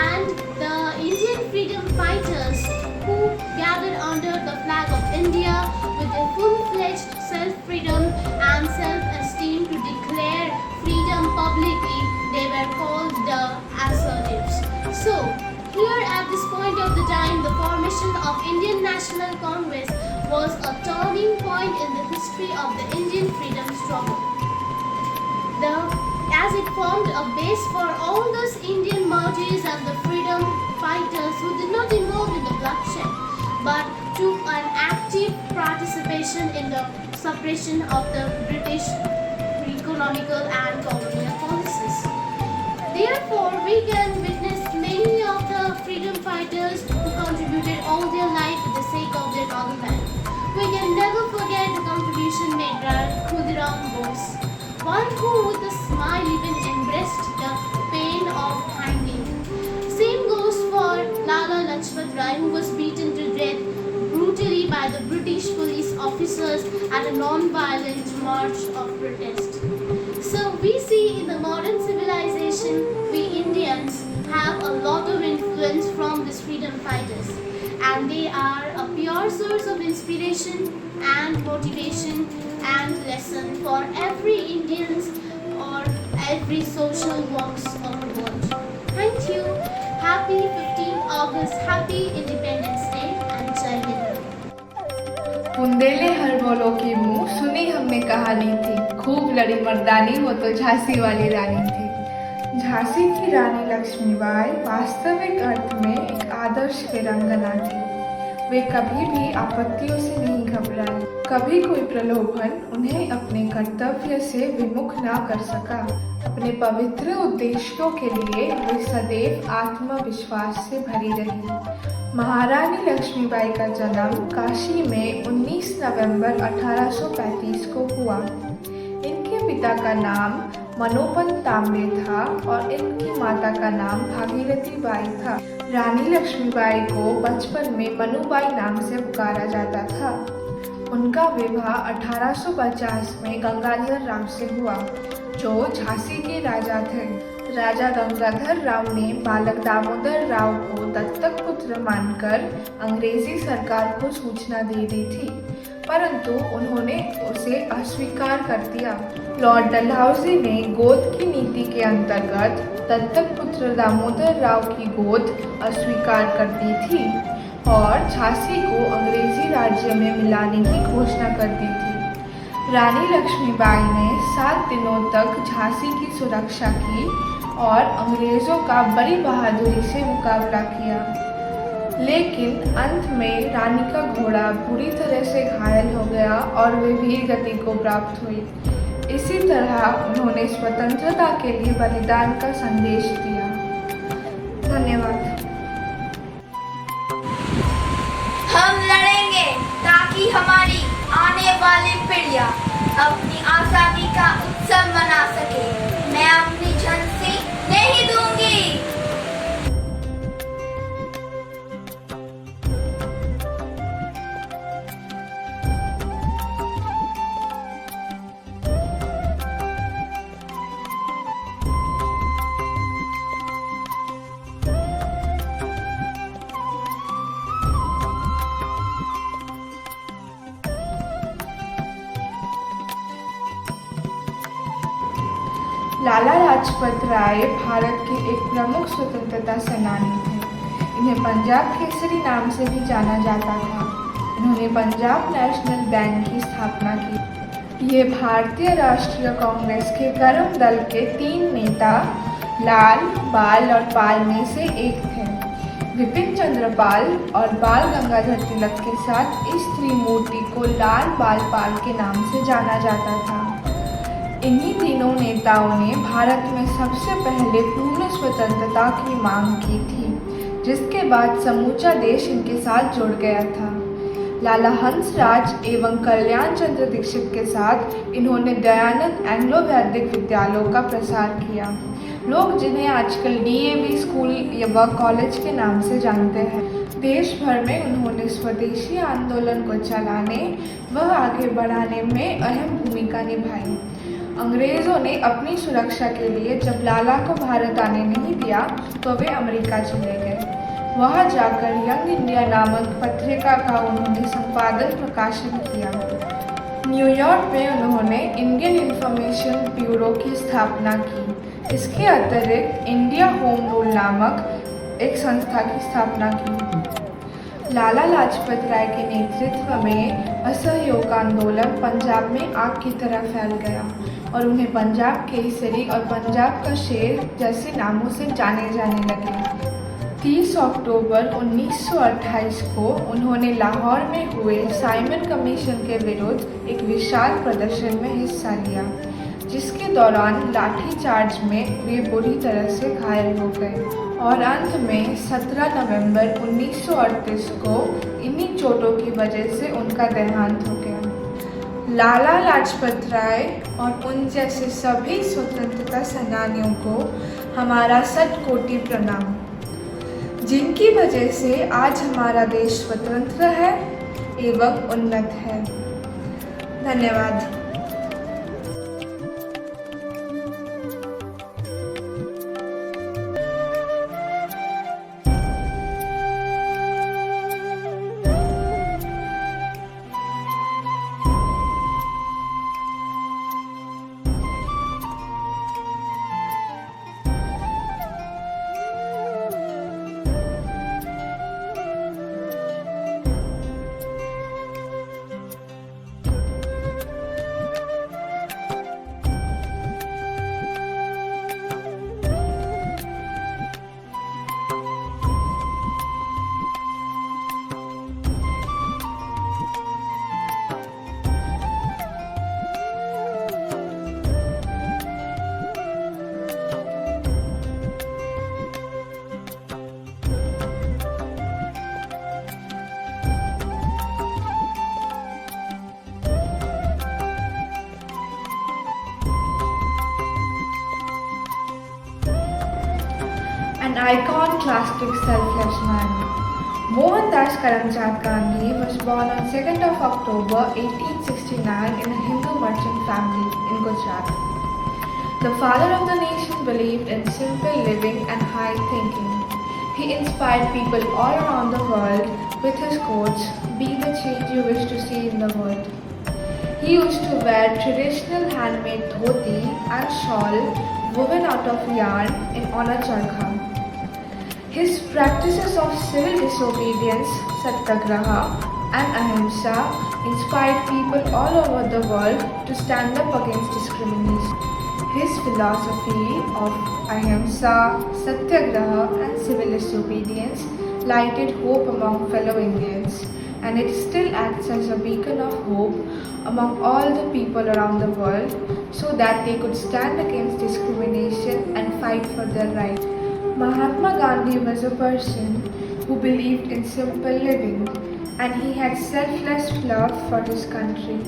And the Indian freedom fighters who gathered under the flag of India with a full-fledged self-freedom and self-esteem to declare freedom publicly, they were called the assertives. So, here at this point of the time, the formation of Indian National Congress was a turning point in the history of the Indian freedom struggle. As it formed a base for all those Indian martyrs and the freedom fighters who did not involve in the bloodshed, but took an active participation in the suppression of the British economical and colonial policies. Therefore, we can witness many of the freedom fighters who contributed all their life for the sake of their motherland. We can never forget the contribution made by Khudiram Bose, one who with a smile even embraced the pain of hanging. Same goes for Lala Lajpat Rai, who was beaten to death brutally by the British police officers at a non-violent march of protest. So we see in the modern civilization, we Indians have a lot of influence from these freedom fighters, and they are a pure source of inspiration and motivation and lesson for every Indians or every social walks of the world. Thank you. Happy 15th August. Happy Independence Day and Jai Hind. Bundele हर बोलो की मुंह सुनी हमने कहानी थी, खूब लड़ी मर्दानी वो तो झांसी वाली रानी थी। झांसी की रानी लक्ष्मीबाई वास्तविक अर्थ में एक आदर्श वीरांगना थी। वे कभी भी आपत्तियों से नहीं घबराई, कभी कोई प्रलोभन उन्हें अपने कर्तव्य से विमुख ना कर सका। अपने पवित्र उद्देश्यों के लिए वे सदैव आत्मविश्वास से भरी रही। महारानी लक्ष्मीबाई का जन्म काशी में 19 नवंबर 1835 को हुआ। इनके पिता का नाम मनोपंत तांबे था और इनकी माता का नाम भागीरथी बाई था। रानी लक्ष्मीबाई को बचपन में मनुबाई नाम से पुकारा जाता था। उनका विवाह 1850 में गंगाधर राव से हुआ, जो झांसी के राजा थे। राजा गंगाधर राव ने बालक दामोदर राव को दत्तक पुत्र मानकर अंग्रेजी सरकार को सूचना दे दी थी, परंतु उन्होंने उसे अस्वीकार कर दिया। लॉर्ड डलहौजी ने गोद की नीति के अंतर्गत दत्तक पुत्र दामोदर राव की गोद अस्वीकार कर दी थी और झांसी को अंग्रेजी राज्य में मिलाने की घोषणा कर दी थी। रानी लक्ष्मीबाई ने 7 दिनों तक झांसी की सुरक्षा की और अंग्रेजों का बड़ी बहादुरी से मुकाबला किया, लेकिन अंत में रानी का घोड़ा बुरी तरह से घायल हो गया और वे वीर गति को प्राप्त हुई। इसी तरह उन्होंने स्वतंत्रता के लिए बलिदान का संदेश दिया। धन्यवाद। हम लड़ेंगे ताकि हमारी आने वाली पीढ़ियां अपनी आजादी का उत्सव मना सके। मैं अपनी झांसी नहीं दूंगी। लाला लाजपत राय भारत के एक प्रमुख स्वतंत्रता सेनानी थे। इन्हें पंजाब केसरी नाम से भी जाना जाता था। इन्होंने पंजाब नेशनल बैंक की स्थापना की। ये भारतीय राष्ट्रीय कांग्रेस के कर्म दल के 3 नेता लाल, बाल और पाल में से एक थे। विपिन चंद्र पाल और बाल गंगाधर तिलक के साथ इस त्रिमूर्ति को लाल, बाल, पाल के नाम से जाना जाता था। इन्हीं तीनों नेताओं ने भारत में सबसे पहले पूर्ण स्वतंत्रता की मांग की थी, जिसके बाद समूचा देश इनके साथ जुड़ गया था। लाला हंसराज एवं कल्याण चंद्र दीक्षित के साथ इन्होंने दयानंद एंग्लो वैदिक विद्यालयों का प्रसार किया, लोग जिन्हें आजकल DAV स्कूल या कॉलेज के नाम से जानते हैं। देश भर में उन्होंने स्वदेशी आंदोलन को चलाने व आगे बढ़ाने में अहम भूमिका निभाई। अंग्रेज़ों ने अपनी सुरक्षा के लिए जब लाला को भारत आने नहीं दिया तो वे अमेरिका चले गए। वहां जाकर यंग इंडिया नामक पत्रिका का उन्होंने संपादन प्रकाशन किया। न्यूयॉर्क में उन्होंने इंडियन इंफॉर्मेशन ब्यूरो की स्थापना की। इसके अतिरिक्त इंडिया होम रूल नामक एक संस्था की स्थापना की। लाला लाजपत राय के नेतृत्व में असहयोग आंदोलन पंजाब में आग की तरह फैल गया और उन्हें पंजाब केसरी और पंजाब का शेर जैसे नामों से जाने जाने लगे। 30 अक्टूबर 1928 को उन्होंने लाहौर में हुए साइमन कमीशन के विरुद्ध एक विशाल प्रदर्शन में हिस्सा लिया, जिसके दौरान लाठीचार्ज में वे बुरी तरह से घायल हो गए और अंत में 17 नवंबर 1938 को इन्हीं चोटों की वजह से उनका देहांत हो गया। लाला लाजपत राय और उन जैसे सभी स्वतंत्रता सेनानियों को हमारा शतकोटि प्रणाम, जिनकी वजह से आज हमारा देश स्वतंत्र है एवं उन्नत है। धन्यवाद। iconoclastic selfless man. Mohandas Karamchand Gandhi was born on 2nd of October 1869 in a Hindu merchant family in Gujarat. The father of the nation believed in simple living and high thinking. He inspired people all around the world with his quotes, "Be the change you wish to see in the world." He used to wear traditional handmade dhoti and shawl woven out of yarn in honor charkha. His practices of civil disobedience, satyagraha, and ahimsa inspired people all over the world to stand up against discrimination. His philosophy of ahimsa, satyagraha, and civil disobedience lighted hope among fellow Indians, and it still acts as a beacon of hope among all the people around the world so that they could stand against discrimination and fight for their rights. Mahatma Gandhi was a person who believed in simple living, and he had selfless love for his country.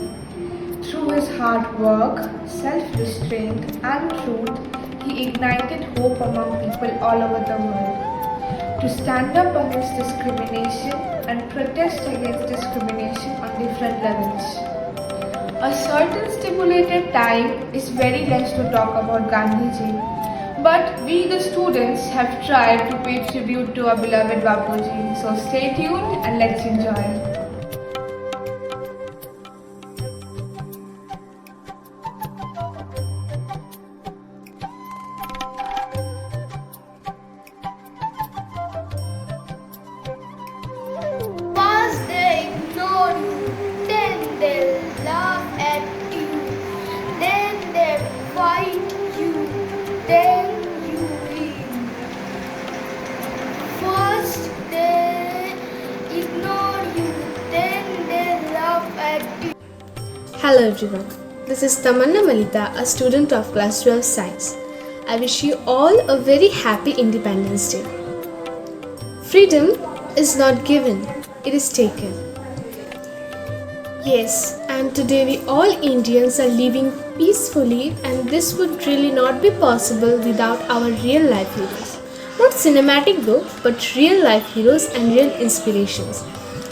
Through his hard work, self-restraint, and truth, he ignited hope among people all over the world to stand up against discrimination and protest against discrimination on different levels. A certain stipulated time is very less to talk about Gandhiji, but we the students have tried to pay tribute to our beloved Bapuji. So stay tuned and let's enjoy. First they ignore you, then they laugh at you, then they fight you, then you win. First they ignore you, then they laugh at you. Hello everyone, this is Tamanna Malita, a student of class 12 science. I wish you all a very happy Independence Day. Freedom is not given, it is taken. Yes, and today we all Indians are living peacefully, and this would really not be possible without our real life heroes. Not cinematic though, but real life heroes and real inspirations.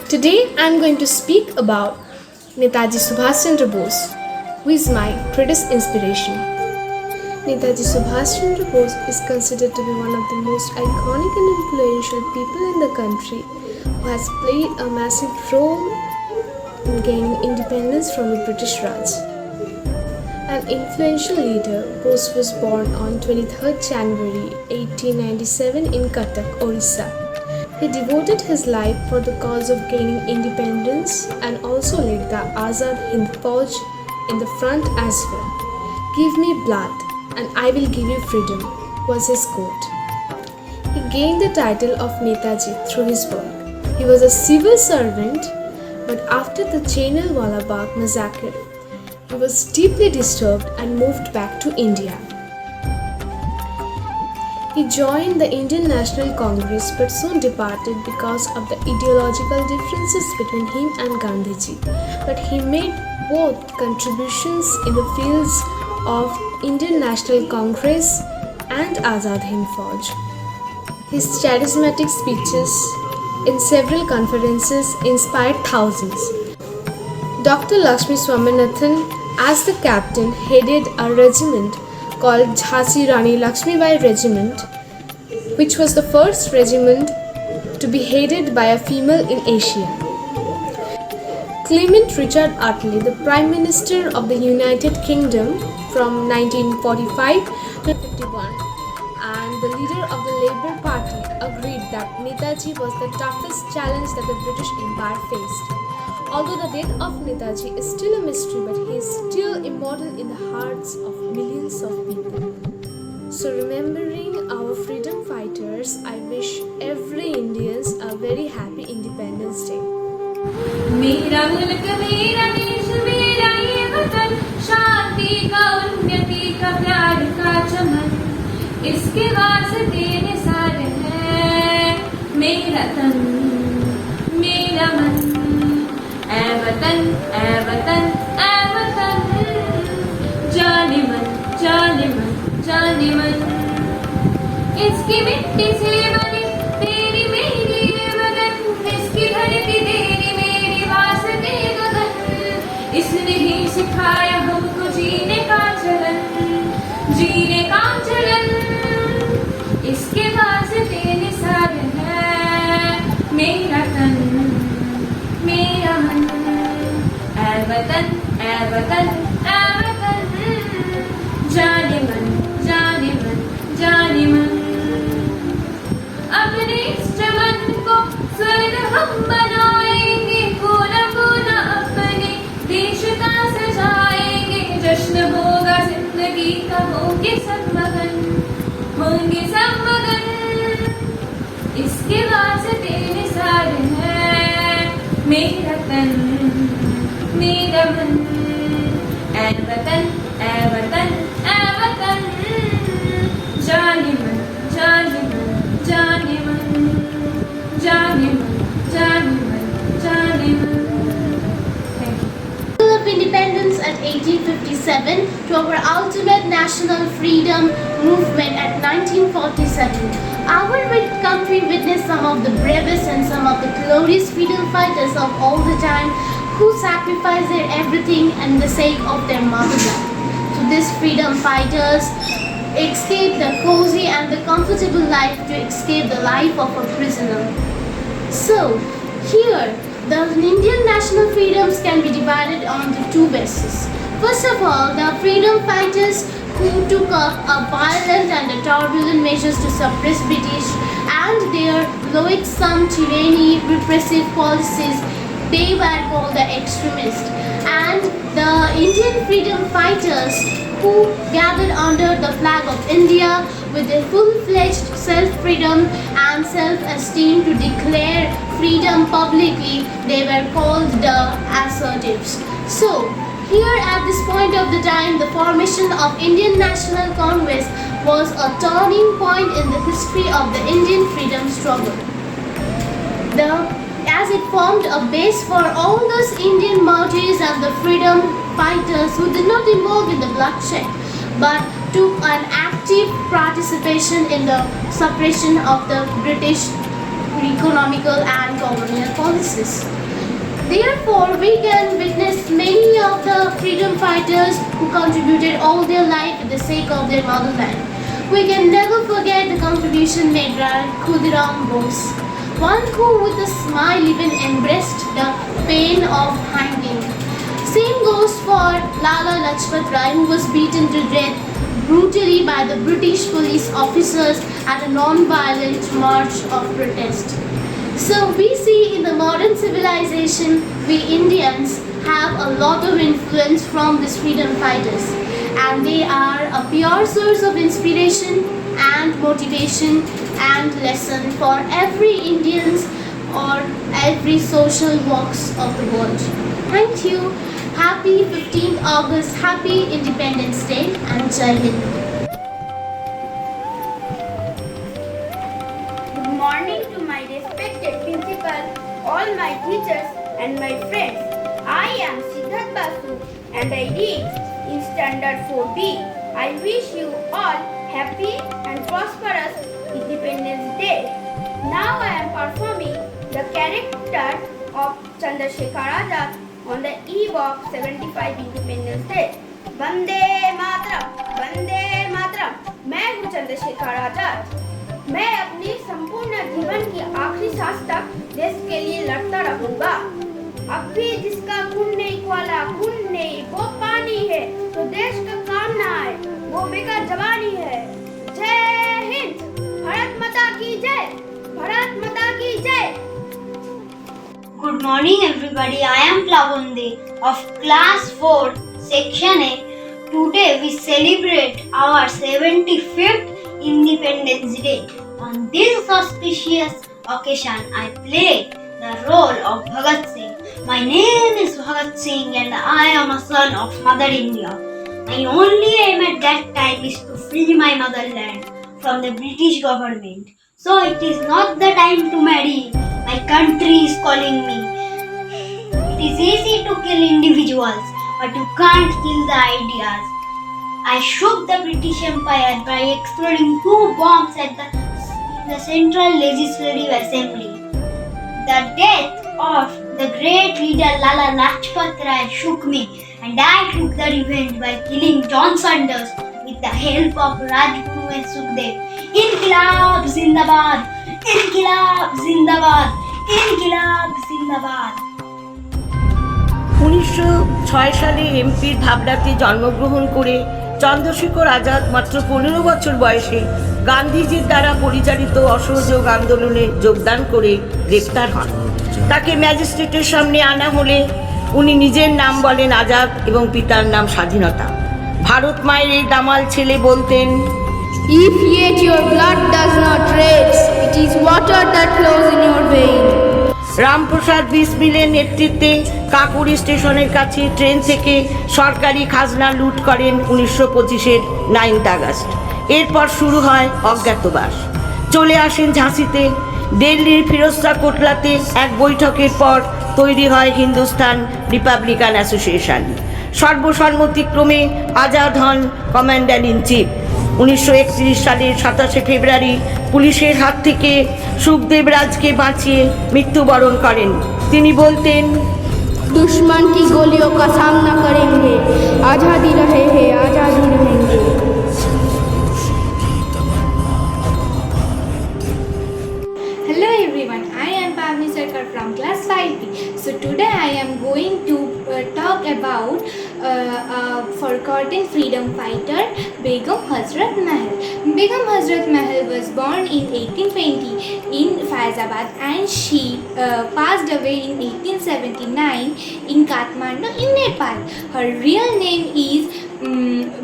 Today I am going to speak about Netaji Subhash Chandra Bose, who is my greatest inspiration. Netaji Subhash Chandra Bose is considered to be one of the most iconic and influential people in the country, who has played a massive role in gaining independence from the British Raj. An influential leader, Bose was born on 23rd January 1897 in Cuttack, Orissa. He devoted his life for the cause of gaining independence and also led the Azad Hind Fauj in the front as well. "Give me blood and I will give you freedom" was his quote. He gained the title of Netaji through his work. He was a civil servant, but after the Jallianwala Bagh massacre, he was deeply disturbed and moved back to India. He joined the Indian National Congress but soon departed because of the ideological differences between him and Gandhiji. But he made both contributions in the fields of Indian National Congress and Azad Hind Fauj. His charismatic speeches in several conferences inspired thousands. Dr. Lakshmi Swaminathan, as the captain, headed a regiment called Jhansi Rani Lakshmibai Regiment, which was the first regiment to be headed by a female in Asia. Clement Richard Attlee, the Prime Minister of the United Kingdom from 1945 to 51, and the leader of the Labour Party agreed that Netaji was the toughest challenge that the British Empire faced. Although the death of Netaji is still a mystery, but he is still immortal in the hearts of millions of people. So remembering our freedom fighters, I wish every Indians a very happy Independence Day. मेरा मुल्क मेरा देश मेरा ये वतन, शांति का उन्नति का प्यार का चमन, इसके वास्ते निसार है मेरा तन मेरा मन। ऐ वतन ऐ वतन ऐ वतन, जाने मन जाने मन जाने मन। इसकी मिट्टी से बनी तेरी मेरी ये बदन, इसकी धरती तेरी मेरी वास्ते गगन, इसने ही सिखाया हमको जीने का चलन, जीने का चलन, इसके वास्ते निसार है मेरा तन मेरा मन, ऐ वतन ऐ वतन ऐ वतन, जाने मन जाने मन जाने मन, अपने इस चमन को स्वर्ग हम बनाएंगे, कोना कोना अपने देश का सजाएंगे, जश्न होगा जिंदगी का, होंगे सब मगन, होंगे सब मगन, इसके वास्ते निसार है मेरा तन मेरा मन, ऐ वतन ऐ वतन ऐ वतन, जाने मन जाने मन जाने मन, जाने मन जाने मन जाने मन। Of independence at 1857 to our ultimate national freedom movement at 1947. Our country witnessed some of the bravest and some of the glorious freedom fighters of all the time who sacrificed their everything in the sake of their motherland. So these freedom fighters escaped the cozy and the comfortable life to escape the life of a prisoner. So here the Indian national freedoms can be divided on the two bases. First of all, the freedom fighters who took up a violent and a turbulent measures to suppress British and their loathsome tyranny, repressive policies, they were called the extremists. And the Indian freedom fighters who gathered under the flag of India with a full-fledged self-freedom and self-esteem to declare freedom publicly, they were called the assertives. So, here at this point of the time, the formation of Indian National Congress was a turning point in the history of the Indian freedom struggle. As it formed a base for all those Indian martyrs and the freedom fighters who did not involve in the bloodshed but took an active participation in the suppression of the British economical and colonial policies. Therefore, we can witness many of the freedom fighters who contributed all their life for the sake of their motherland. We can never forget the contribution made by Khudiram Bose, one who with a smile even embraced the pain of hanging. Same goes for Lala Lajpat Rai, who was beaten to death brutally by the British police officers at a non-violent march of protest. So we see in the modern civilization, we Indians have a lot of influence from these freedom fighters, and they are a pure source of inspiration and motivation and lesson for every Indians or every social walks of the world. Thank you. Happy 15th August, happy Independence Day, and Jai Hind. Good morning to my respected principal, all my teachers and my friends. I am Siddharth Basu and I read in Standard 4B. I wish you all happy and prosperous Independence Day. Now I am performing the character of Chandrasekhar Azad on the eve of 75 Independence Day. Vande Mataram, मैं हूँ चंद्रशेखर आजाद। मैं अपनी संपूर्ण जीवन की आखिरी सांस तक देश के लिए लड़ता रहूँगा। अब भी जिसका खून नहीं ख्वाला, खून नहीं वो पानी है, तो देश का काम ना आए वो बेकार जवानी है। जय हिंद, भारत माता की जय, भारत माता की जय। Good morning everybody, I am Plavonde of class 4 section A. Today we celebrate our 75th Independence Day. On this auspicious occasion I play the role of Bhagat Singh. My name is Bhagat Singh and I am a son of Mother India. My only aim at that time is to free my motherland from the British government. So it is not the time to marry. My country is calling me. It is easy to kill individuals, but you can't kill the ideas. I shook the British Empire by exploding 2 bombs at the Central Legislative Assembly. The death of the great leader Lala Lajpat Rai shook me, and I took the revenge by killing John Sanders with the help of Rajguru and Sukhdev. Inqilab Zindabad! Inqilab Zindabad! Inqilab Zindabad! 1906 সালে এমপির ভাবনাতে জন্মগ্রহণ করে চন্দ্রশেখর আজাদ মাত্র 15 বছর বয়সে গান্ধীজির দ্বারা পরিচালিত অসহযোগ আন্দোলনে যোগদান করে গ্রেপ্তার হন। তাকে ম্যাজিস্ট্রেটের সামনে আনা হলে উনি নিজের নাম বলেন আজাদ এবং পিতার নাম স্বাধীনতা। ভারত মায়ের এই দামাল ছেলে বলতেন, If yet your blood does not race, it is water that flows in your vein. Ramprasad বিসমিলের নেতৃত্বে কাকুরি স্টেশনের কাছে ট্রেন থেকে সরকারি খাজনা লুট করেন 1925-এর 9 আগস্ট। এরপর শুরু হয় অজ্ঞাতবাস। চলে আসেন ঝাঁসিতে। দিল্লির ফিরোজশাহ কোটলাতে এক বৈঠকের পর তৈরি হয় হিন্দুস্তান রিপাবলিকান অ্যাসোসিয়েশন। সর্বসম্মতিক্রমে আজাদ হন কমান্ডার ইন চিফ। 1931 সালের 27 ফেব্রুয়ারি পুলিশের হাত থেকে সুখদেব রাজকে বাঁচিয়ে মৃত্যুবরণ করেন। তিনি বলতেন, दुश्मन की गोलियों का सामना करेंगे, आज़ादी रहे हैं, आज़ादी रहेंगे। Hello everyone, I am Pavni Sarkar from class 5B. So today I am going to talk about forgotten freedom fighter Begum Hazrat Mahal. Begum Hazrat Mahal was born in 1820 in Faizabad and she passed away in 1879 in Kathmandu in Nepal. Her real name is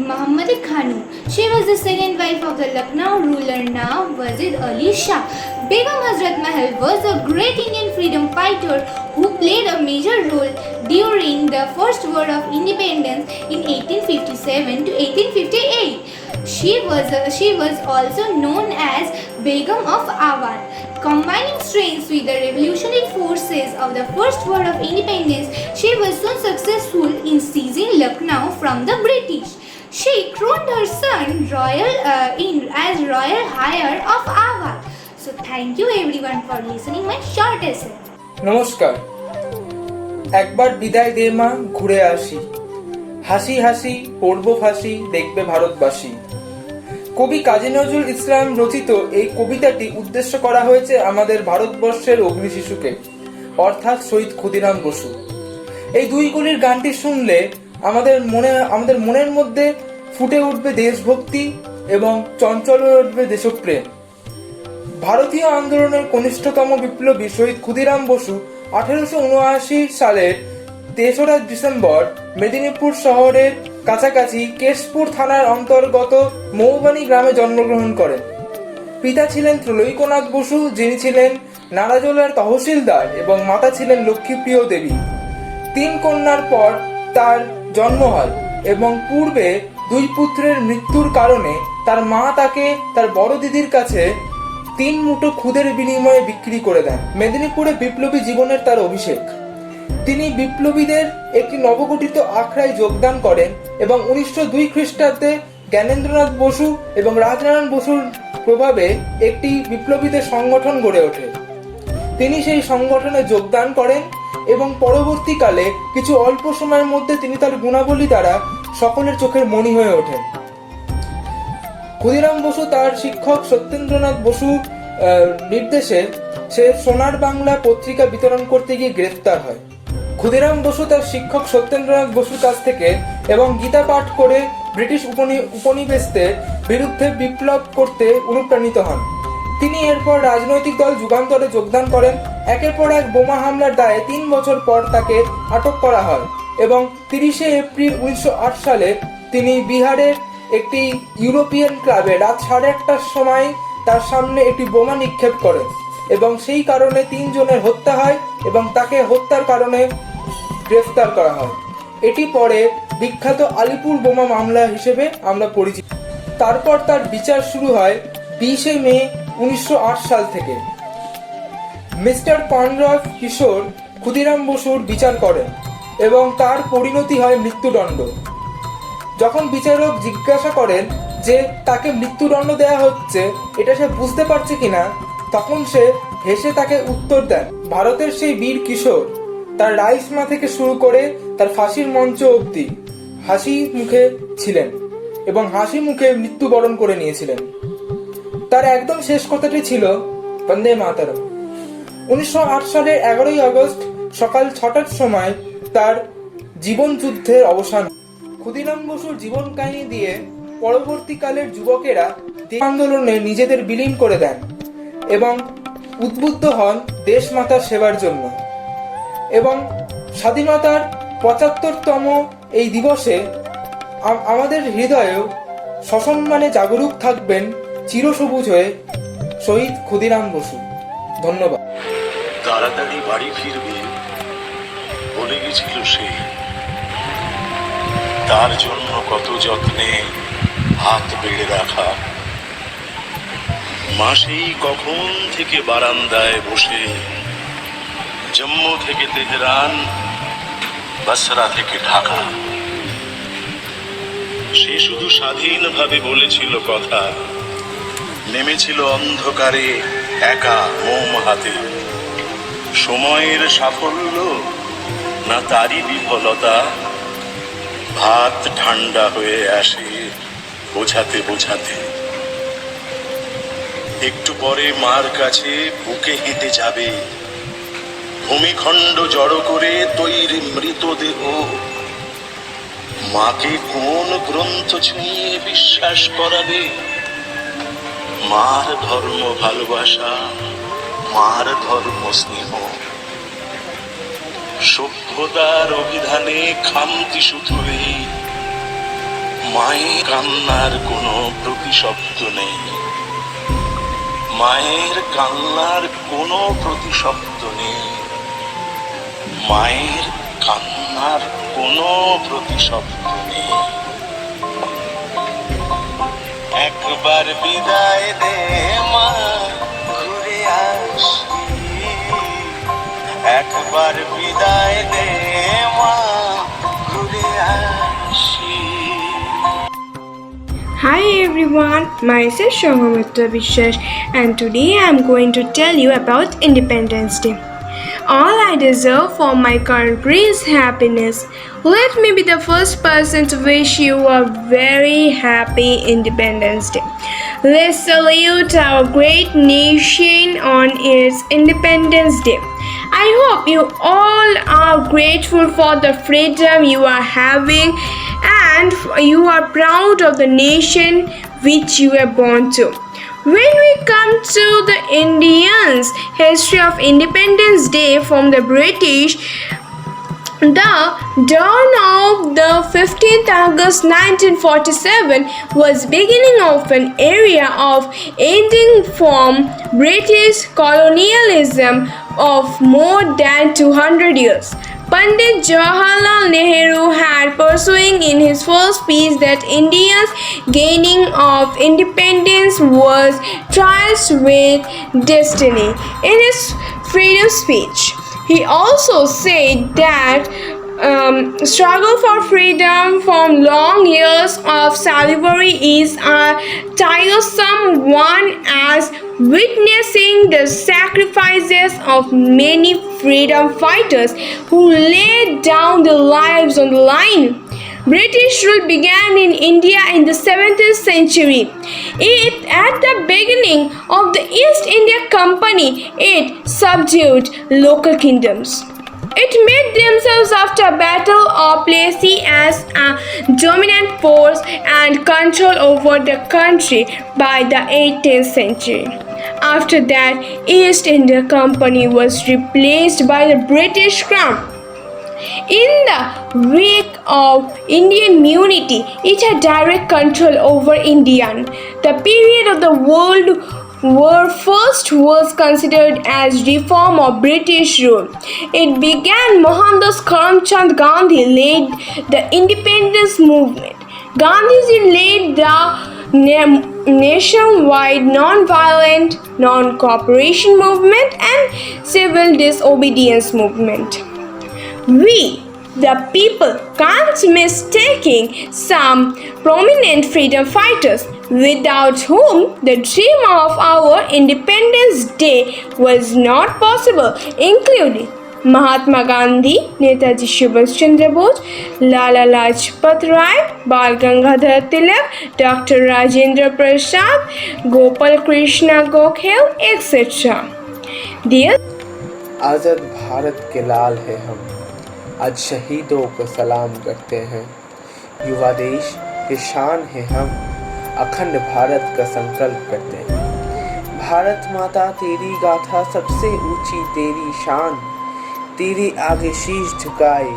Muhammad Khanu. She was the second wife of the Lucknow ruler now Wazir Ali Shah. Begum Hazrat Mahal was a great Indian freedom fighter who played a major role during the First War of Independence in 1857 to 1858. She was also known as Begum of Awadh. Combining strengths with the revolutionary forces of the First War of Independence, she was so successful in seizing Lucknow from the British. She crowned her son as royal heir of Awadh. So thank you everyone for listening my short essay. নমস্কার। একবার বিদায় দে মা, ঘুরে আসি, হাসি হাসি পড়ব ফাঁসি, দেখবে ভারতবাসী। কবি কাজী নজরুল ইসলাম রচিত এই কবিতাটি উদ্দেশ্য করা হয়েছে আমাদের ভারতবর্ষের অগ্নি শিশুকে, অর্থাৎ শহীদ ক্ষুদিরাম বসু। এই দুই কলির গানটি শুনলে আমাদের মনের মধ্যে ফুটে উঠবে দেশভক্তি এবং চঞ্চল হয়ে উঠবে দেশপ্রেম। ভারতীয় আন্দোলনের কনিষ্ঠতম বিপ্লবী শহীদ ক্ষুদিরাম বসু 1879 সালের 3রা ডিসেম্বর মেদিনীপুর শহরের কাছাকাছি কেশপুর থানার অন্তর্গত মৌবানি গ্রামে জন্মগ্রহণ করেন। পিতা ছিলেন ত্রৈলোক্যনাথ বসু, যিনি ছিলেন নাড়াজোলার তহসিলদার, এবং মাতা ছিলেন লক্ষ্মীপ্রিয় দেবী। 3 কন্যার পর তার জন্ম হয় এবং পূর্বে 2 পুত্রের মৃত্যুর কারণে তার মা তাকে তার বড় দিদির কাছে 3 মুঠো খুদের বিনিময়ে বিক্রি করে দেন। মেদিনীপুরে বিপ্লবী জীবনের তার অভিষেক। তিনি বিপ্লবীদের একটি নবগঠিত আখড়ায় যোগদান করেন এবং 1902 খ্রিস্টাব্দে জ্ঞানেন্দ্রনাথ বসু এবং রাজনারায়ণ বসুর প্রভাবে একটি বিপ্লবীদের সংগঠন গড়ে ওঠে। তিনি সেই সংগঠনে যোগদান করেন এবং পরবর্তীকালে কিছু অল্প সময়ের মধ্যে তিনি তার গুণাবলী দ্বারা সকলের চোখের মণি হয়ে ওঠেন। ক্ষুদিরাম বসু তার শিক্ষক সত্যেন্দ্রনাথ বসু নির্দেশে সে সোনার বাংলা পত্রিকা বিতরণ করতে গিয়ে গ্রেফতার হয়। ক্ষুদিরাম বসু তার শিক্ষক সত্যেন্দ্রনাথ বসুর কাছ থেকে এবং গীতা পাঠ করে ব্রিটিশ উপনিবেশদের বিরুদ্ধে বিপ্লব করতে অনুপ্রাণিত হন। তিনি এরপর রাজনৈতিক দল যুগান্তরে যোগদান করেন। একের পর এক বোমা হামলার দায়ে 3 বছর পর তাকে আটক করা হয় এবং 30শে এপ্রিল 1908 সালে তিনি বিহারের একটি ইউরোপিয়ান ক্লাবে রাত 1:30টার সময় তার সামনে একটি বোমা নিক্ষেপ করেন এবং সেই কারণে 3 জনের হত্যা হয় এবং তাকে হত্যার কারণে গ্রেফতার করা হয়। এটি পরে বিখ্যাত আলিপুর বোমা মামলা হিসেবে আমরা পরিচিত। তারপর তার বিচার শুরু হয় 20শে মে 1908 সাল থেকে। মিস্টার কনরাড কিশোর ক্ষুদিরাম বসুর বিচার করেন এবং তার পরিণতি হয় মৃত্যুদণ্ড। যখন বিচারক জিজ্ঞাসা করেন যে তাকে মৃত্যুদণ্ড দেওয়া হচ্ছে এটা সে বুঝতে পারছে কিনা, তখন সে হেসে তাকে উত্তর দেন। ভারতের সেই বীর কিশোর তার রাইসমা থেকে শুরু করে তার ফাঁসির মঞ্চ অবধি হাসি মুখে ছিলেন এবং হাসি মুখে মৃত্যুবরণ করে নিয়েছিলেন। তার একদম শেষ কথাটি ছিল বন্দে মাতরম। 1908 সালের 11ই আগস্ট সকাল 6টার সময় তার জীবন যুদ্ধের অবসান। ক্ষুদিরাম বসুর জীবন কাহিনী দিয়ে পরবর্তীকালের যুবকেরা দেশ আন্দোলনে নিজেদের বিলীন করে দেন এবং উদ্বুদ্ধ হন দেশমাতার সেবার জন্য। এবং স্বাধীনতার 75তম এই দিবসে আমাদের হৃদয়েও সসম্মানে জাগরুক থাকবেন চিরসবুজ হয়ে শহীদ ক্ষুদিরাম বসু। ধন্যবাদ। তাড়াতাড়ি বাড়ি ফিরবে বলে গেছিল সে, তার জন্য কত যত্নে হাত বেড়ে রাখা। মাসেই কখন থেকে বারান্দায় বসে জম্মু থেকে তেহরান, বাসরা থেকে ঢাকা, সে শুধু স্বাধীনভাবে বলেছিল কথা, নেমেছিল অন্ধকারে একা মোম হাতে। সময়ের সাফল্য না তারই বিফলতা, ভাত ঠান্ডা হয়ে আসে বোঝাতে বোঝাতে। একটু পরে মার কাছে বুকে হেঁটে যাবে, ভূমিখণ্ড জড়ো করে তৈরি মৃতদেহ। মাকে কোন গ্রন্থ ছুঁয়ে বিশ্বাস করাবে? মার ধর্ম ভালোবাসা, মার ধর্ম স্নেহ। সভ্যতার অভিধানে খামতি শুধু এই, মায়ের কান্নার কোনো প্রতিশব্দ নেই। মায়ের কান্নার কোনো প্রতিশব্দ নেই। মায়ের কান্নার কোনো প্রতিশব্দ নেই। একবার বিদায় দে মা, ঘুরে আসি। একবার বিদায় দে মা, ঘুরে আসি। Hi everyone, myself Shohamita Bishesh and today I am going to tell you about Independence Day. All I deserve for my country is happiness. Let me be the first person to wish you a very happy Independence Day. Let's salute our great nation on its Independence Day. I hope you all are grateful for the freedom you are having and you are proud of the nation which you were born to. When we come to the Indians' history of Independence Day from the British, the dawn of the 15th August 1947 was beginning of an era of ending from British colonialism of more than 200 years. Pandit Jawaharlal Nehru had pursuing in his first speech that India's gaining of independence was trials with destiny. In his freedom speech, he also said that struggle for freedom from long years of slavery is a tiresome one, as witnessing the sacrifices of many freedom fighters who laid down their lives on the line. British rule began in India in the 17th century. At the beginning of the East India Company, it subdued local kingdoms. It made themselves after battle or Plassey as a dominant force and control over the country by the 18th century. After that, East India Company was replaced by the British Crown. In the wake of Indian unity, it had direct control over India. The period of the World War First was considered as reform of British rule. It began Mohandas Karamchand Gandhi led the independence movement. Gandhiji led the nationwide non-violent, non-cooperation movement and civil disobedience movement. We, The people can't mistaking some prominent freedom fighters without whom the dream of our Independence Day was not possible, including Mahatma Gandhi, Netaji Subhash Chandra Bose, Lala Lajpat Rai, Bal Gangadhar Tilak, Dr. Rajendra Prasad, Gopal Krishna Gokhale, etc. Dear आज़ाद भारत के लाल है हम, आज शहीदों को सलाम करते हैं। युवा देश के शान है हम, अखंड भारत का संकल्प करते हैं। भारत माता तेरी गाथा सबसे ऊंची तेरी शान, तेरे आगे शीश झुकाए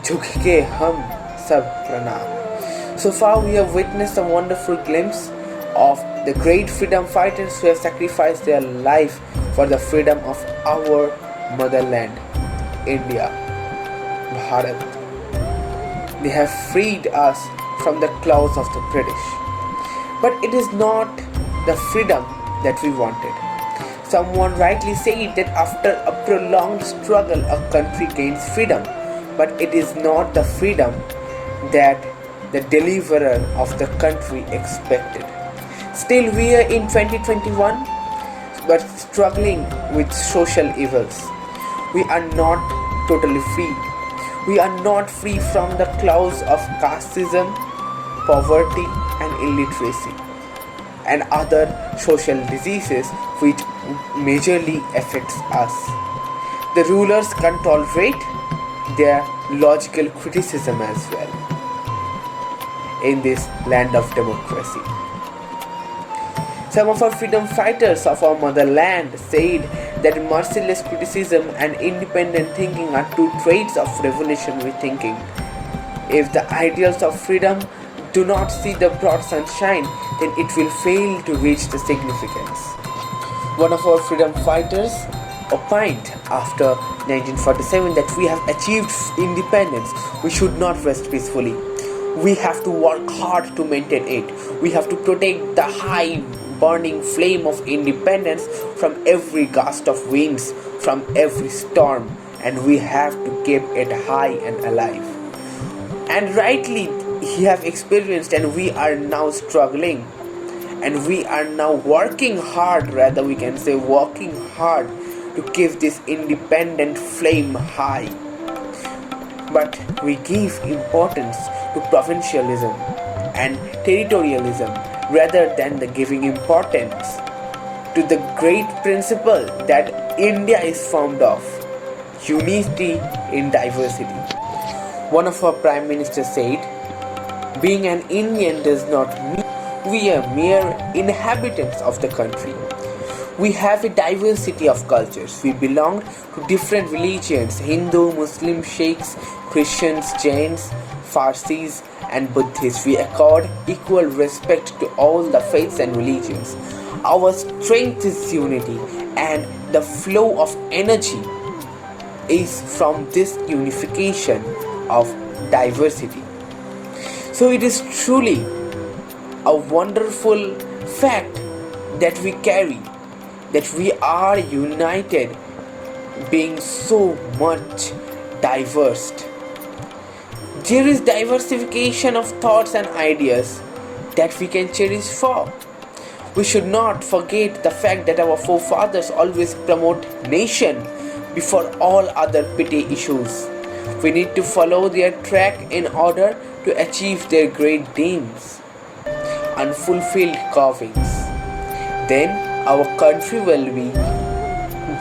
झुक के हम सब प्रणाम। So far we have witnessed a wonderful glimpse of the great freedom fighters who have sacrificed their life for the freedom of our motherland, India, Bharat. They have freed us from the claws of the British. But it is not the freedom that we wanted. Someone rightly said that after a prolonged struggle, a country gains freedom. But it is not the freedom that the deliverer of the country expected. Still, we are in 2021, but struggling with social evils. We are not totally free. We are not free from the claws of casteism, poverty and illiteracy, and other social diseases which majorly affects us. The rulers can't tolerate their logical criticism as well in this land of democracy. Some of our freedom fighters of our motherland said that merciless criticism and independent thinking are two traits of revolutionary thinking. If the ideals of freedom do not see the broad sunshine, then it will fail to reach the significance. One of our freedom fighters opined after 1947 that we have achieved independence. We should not rest peacefully. We have to work hard to maintain it. We have to protect the high burning flame of independence from every gust of winds, from every storm, and we have to keep it high and alive. And rightly he have experienced, and we are now struggling, and we are now working hard, rather we can say working hard to keep this independent flame high. But we give importance to provincialism and territorialism rather than the giving importance to the great principle that India is formed of, unity in diversity. One of our prime ministers said, being an Indian does not mean we are mere inhabitants of the country. We have a diversity of cultures. We belong to different religions: Hindu, Muslim, Sikhs, Christians, Jains, Parsis and Buddhists. We accord equal respect to all the faiths and religions. Our strength is unity, and the flow of energy is from this unification of diversity. So it is truly a wonderful fact that we carry, that we are united, being so much diverse. There is diversification of thoughts and ideas that we can cherish for. We should not forget the fact that our forefathers always promote nation before all other petty issues. We need to follow their track in order to achieve their great dreams, unfulfilled carvings. Then our country will be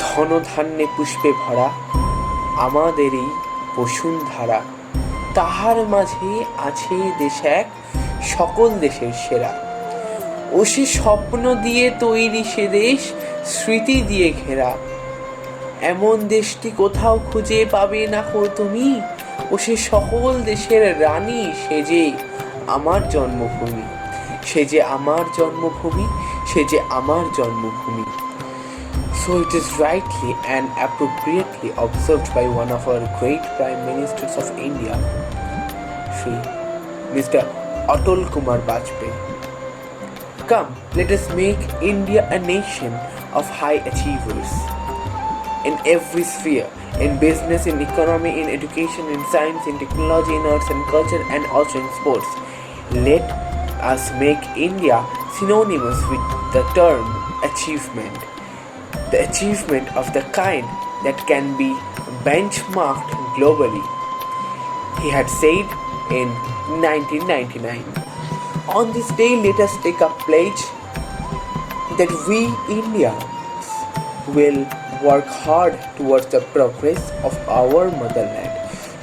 ধনধান্যে পুষ্পে ভরা আমাদেরই বসুন্ধরা তাহার মাঝে আছে দেশ এক সকল দেশের সেরা ও সে স্বপ্ন দিয়ে তৈরি সে দেশ স্মৃতি দিয়ে ঘেরা এমন দেশটি কোথাও খুঁজে পাবে না কো তুমি ও সে সকল দেশের রানী সে যে আমার জন্মভূমি সে যে আমার জন্মভূমি সে যে আমার জন্মভূমি. So it is rightly and appropriately observed by one of our great Prime Ministers of India, Shri Mr. Atal Kumar Vajpayee. Come, let us make India a nation of high achievers. in every sphere, in business, in economy, in education, in science, in technology, in arts and culture, and also in sports. Let us make India synonymous with the term achievement, the achievement of the kind that can be benchmarked globally, he had said in 1999. On this day, let us take a pledge that we Indians will work hard towards the progress of our motherland,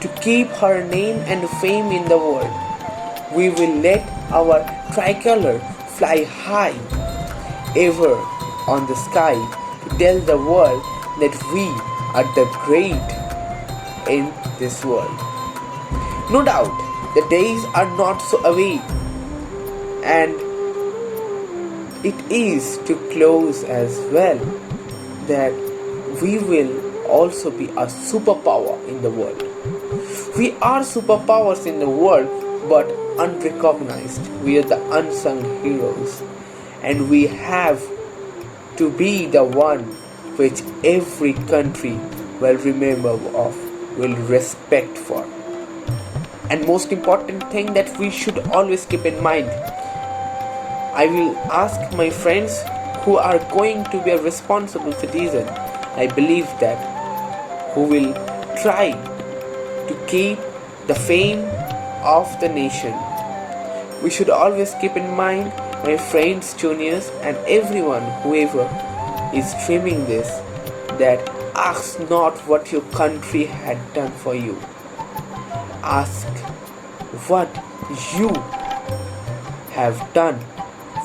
to keep her name and fame in the world. We will let our tricolor fly high ever on the sky, to tell the world that we are the great in this world. No doubt, the days are not so away, and it is to close as well, that we will also be a superpower in the world. We are superpowers in the world, but unrecognized. We are the unsung heroes, and we have to be the one which every country will remember of, will respect for. And most important thing that we should always keep in mind, I will ask my friends who are going to be a responsible citizen, I believe that, who will try to keep the fame of the nation. We should always keep in mind, my friends, juniors, and everyone, whoever is streaming this, that ask not what your country had done for you. Ask what you have done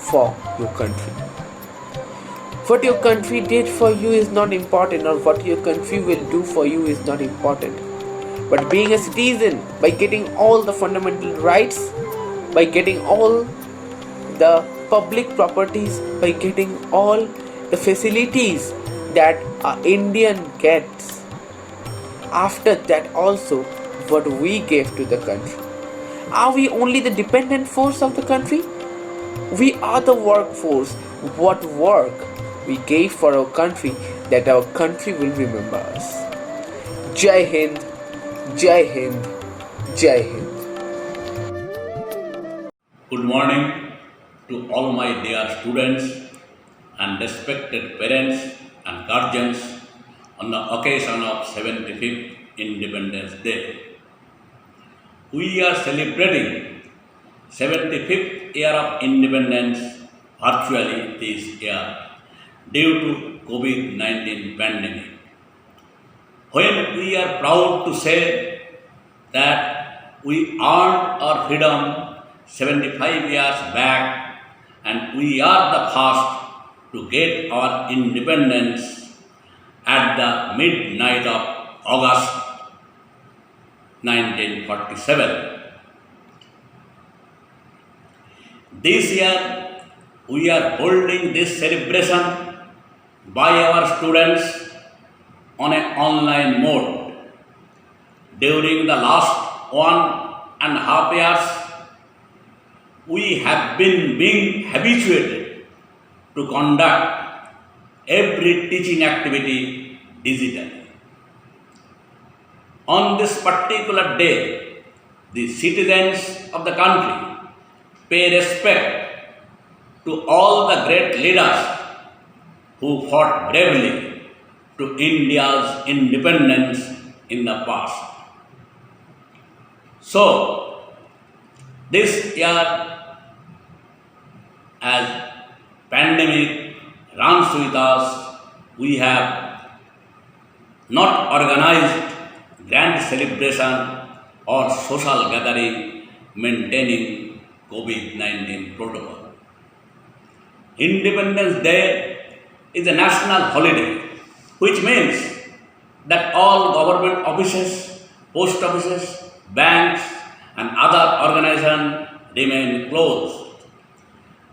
for your country. What your country did for you is not important, or what your country will do for you is not important. But being a citizen, by getting all the fundamental rights, by getting all the public properties, by getting all the facilities that an Indian gets, after that also what we gave to the country. Are we only the dependent force of the country? We are the workforce. What work we gave for our country, that our country will remember us. Jai Hind, Jai Hind, Jai Hind. Good morning to all my dear students and respected parents and guardians on the occasion of 75th Independence Day. We are celebrating 75th year of independence virtually this year due to COVID-19 pandemic. When we are proud to say that we earned our freedom 75 years back, and we are the first to get our independence at the midnight of August 1947. This year, we are holding this celebration by our students on an online mode. During the last 1.5 years, we have been being habituated to conduct every teaching activity digitally. On this particular day, the citizens of the country pay respect to all the great leaders who fought bravely to India's independence in the past. So, this year, as pandemic runs with us, we have not organized grand celebration or social gathering maintaining COVID-19 protocol. Independence Day is a national holiday, which means that all government offices, post offices, banks, and other organizations remain closed.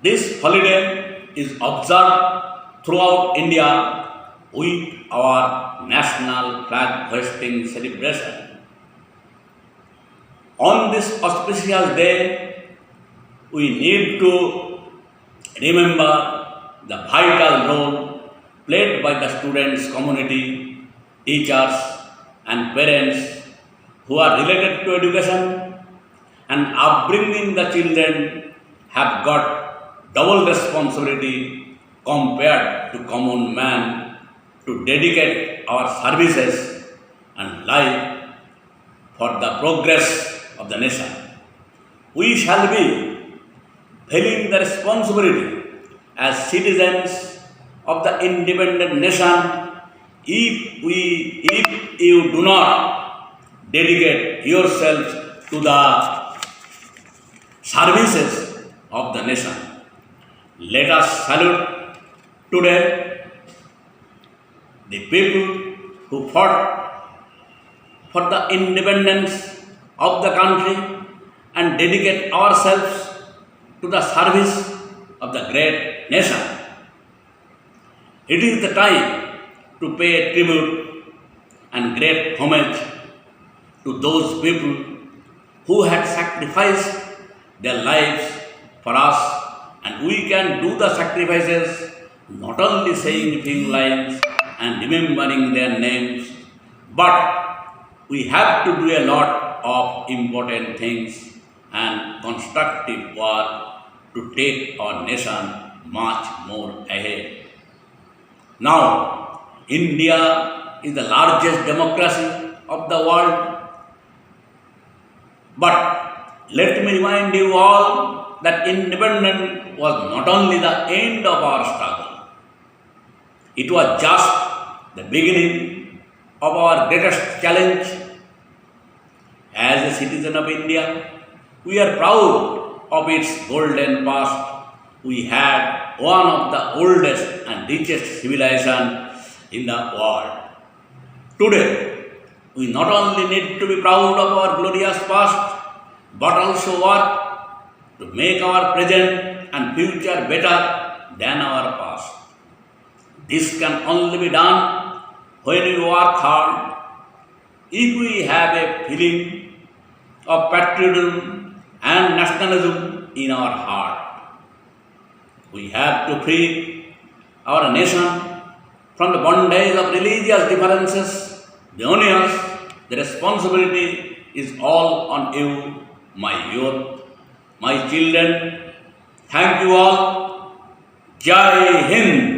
This holiday is observed throughout India with our national flag hoisting celebration. On this auspicious day, we need to remember the vital role played by the students' community teachers, and parents who are related to education and upbringing the children have got double responsibility compared to common man to dedicate our services and life for the progress of the nation. We shall be feeling the responsibility as citizens of the independent nation if you do not dedicate yourselves to the services of the nation. Let us salute today the people who fought for the independence of the country and dedicate ourselves to the service of the great nation. It is the time to pay tribute and great homage to those people who had sacrificed their lives for us, and we can do the sacrifices not only saying few lines and remembering their names, but we have to do a lot of important things and constructive work to take our nation much more ahead. Now, India is the largest democracy of the world, but let me remind you all that independence was not only the end of our struggle, it was just the beginning of our greatest challenge. As a citizen of India, we are proud of its golden past. We had one of the oldest and richest civilizations in the world. Today, we not only need to be proud of our glorious past, but also work to make our present and future better than our past. This can only be done when we work hard. If we have a feeling of patriotism and nationalism in our heart, we have to free our nation from the bondage of religious differences. The onus, the responsibility is all on you, my youth, my children. Thank you all. Jai Hind.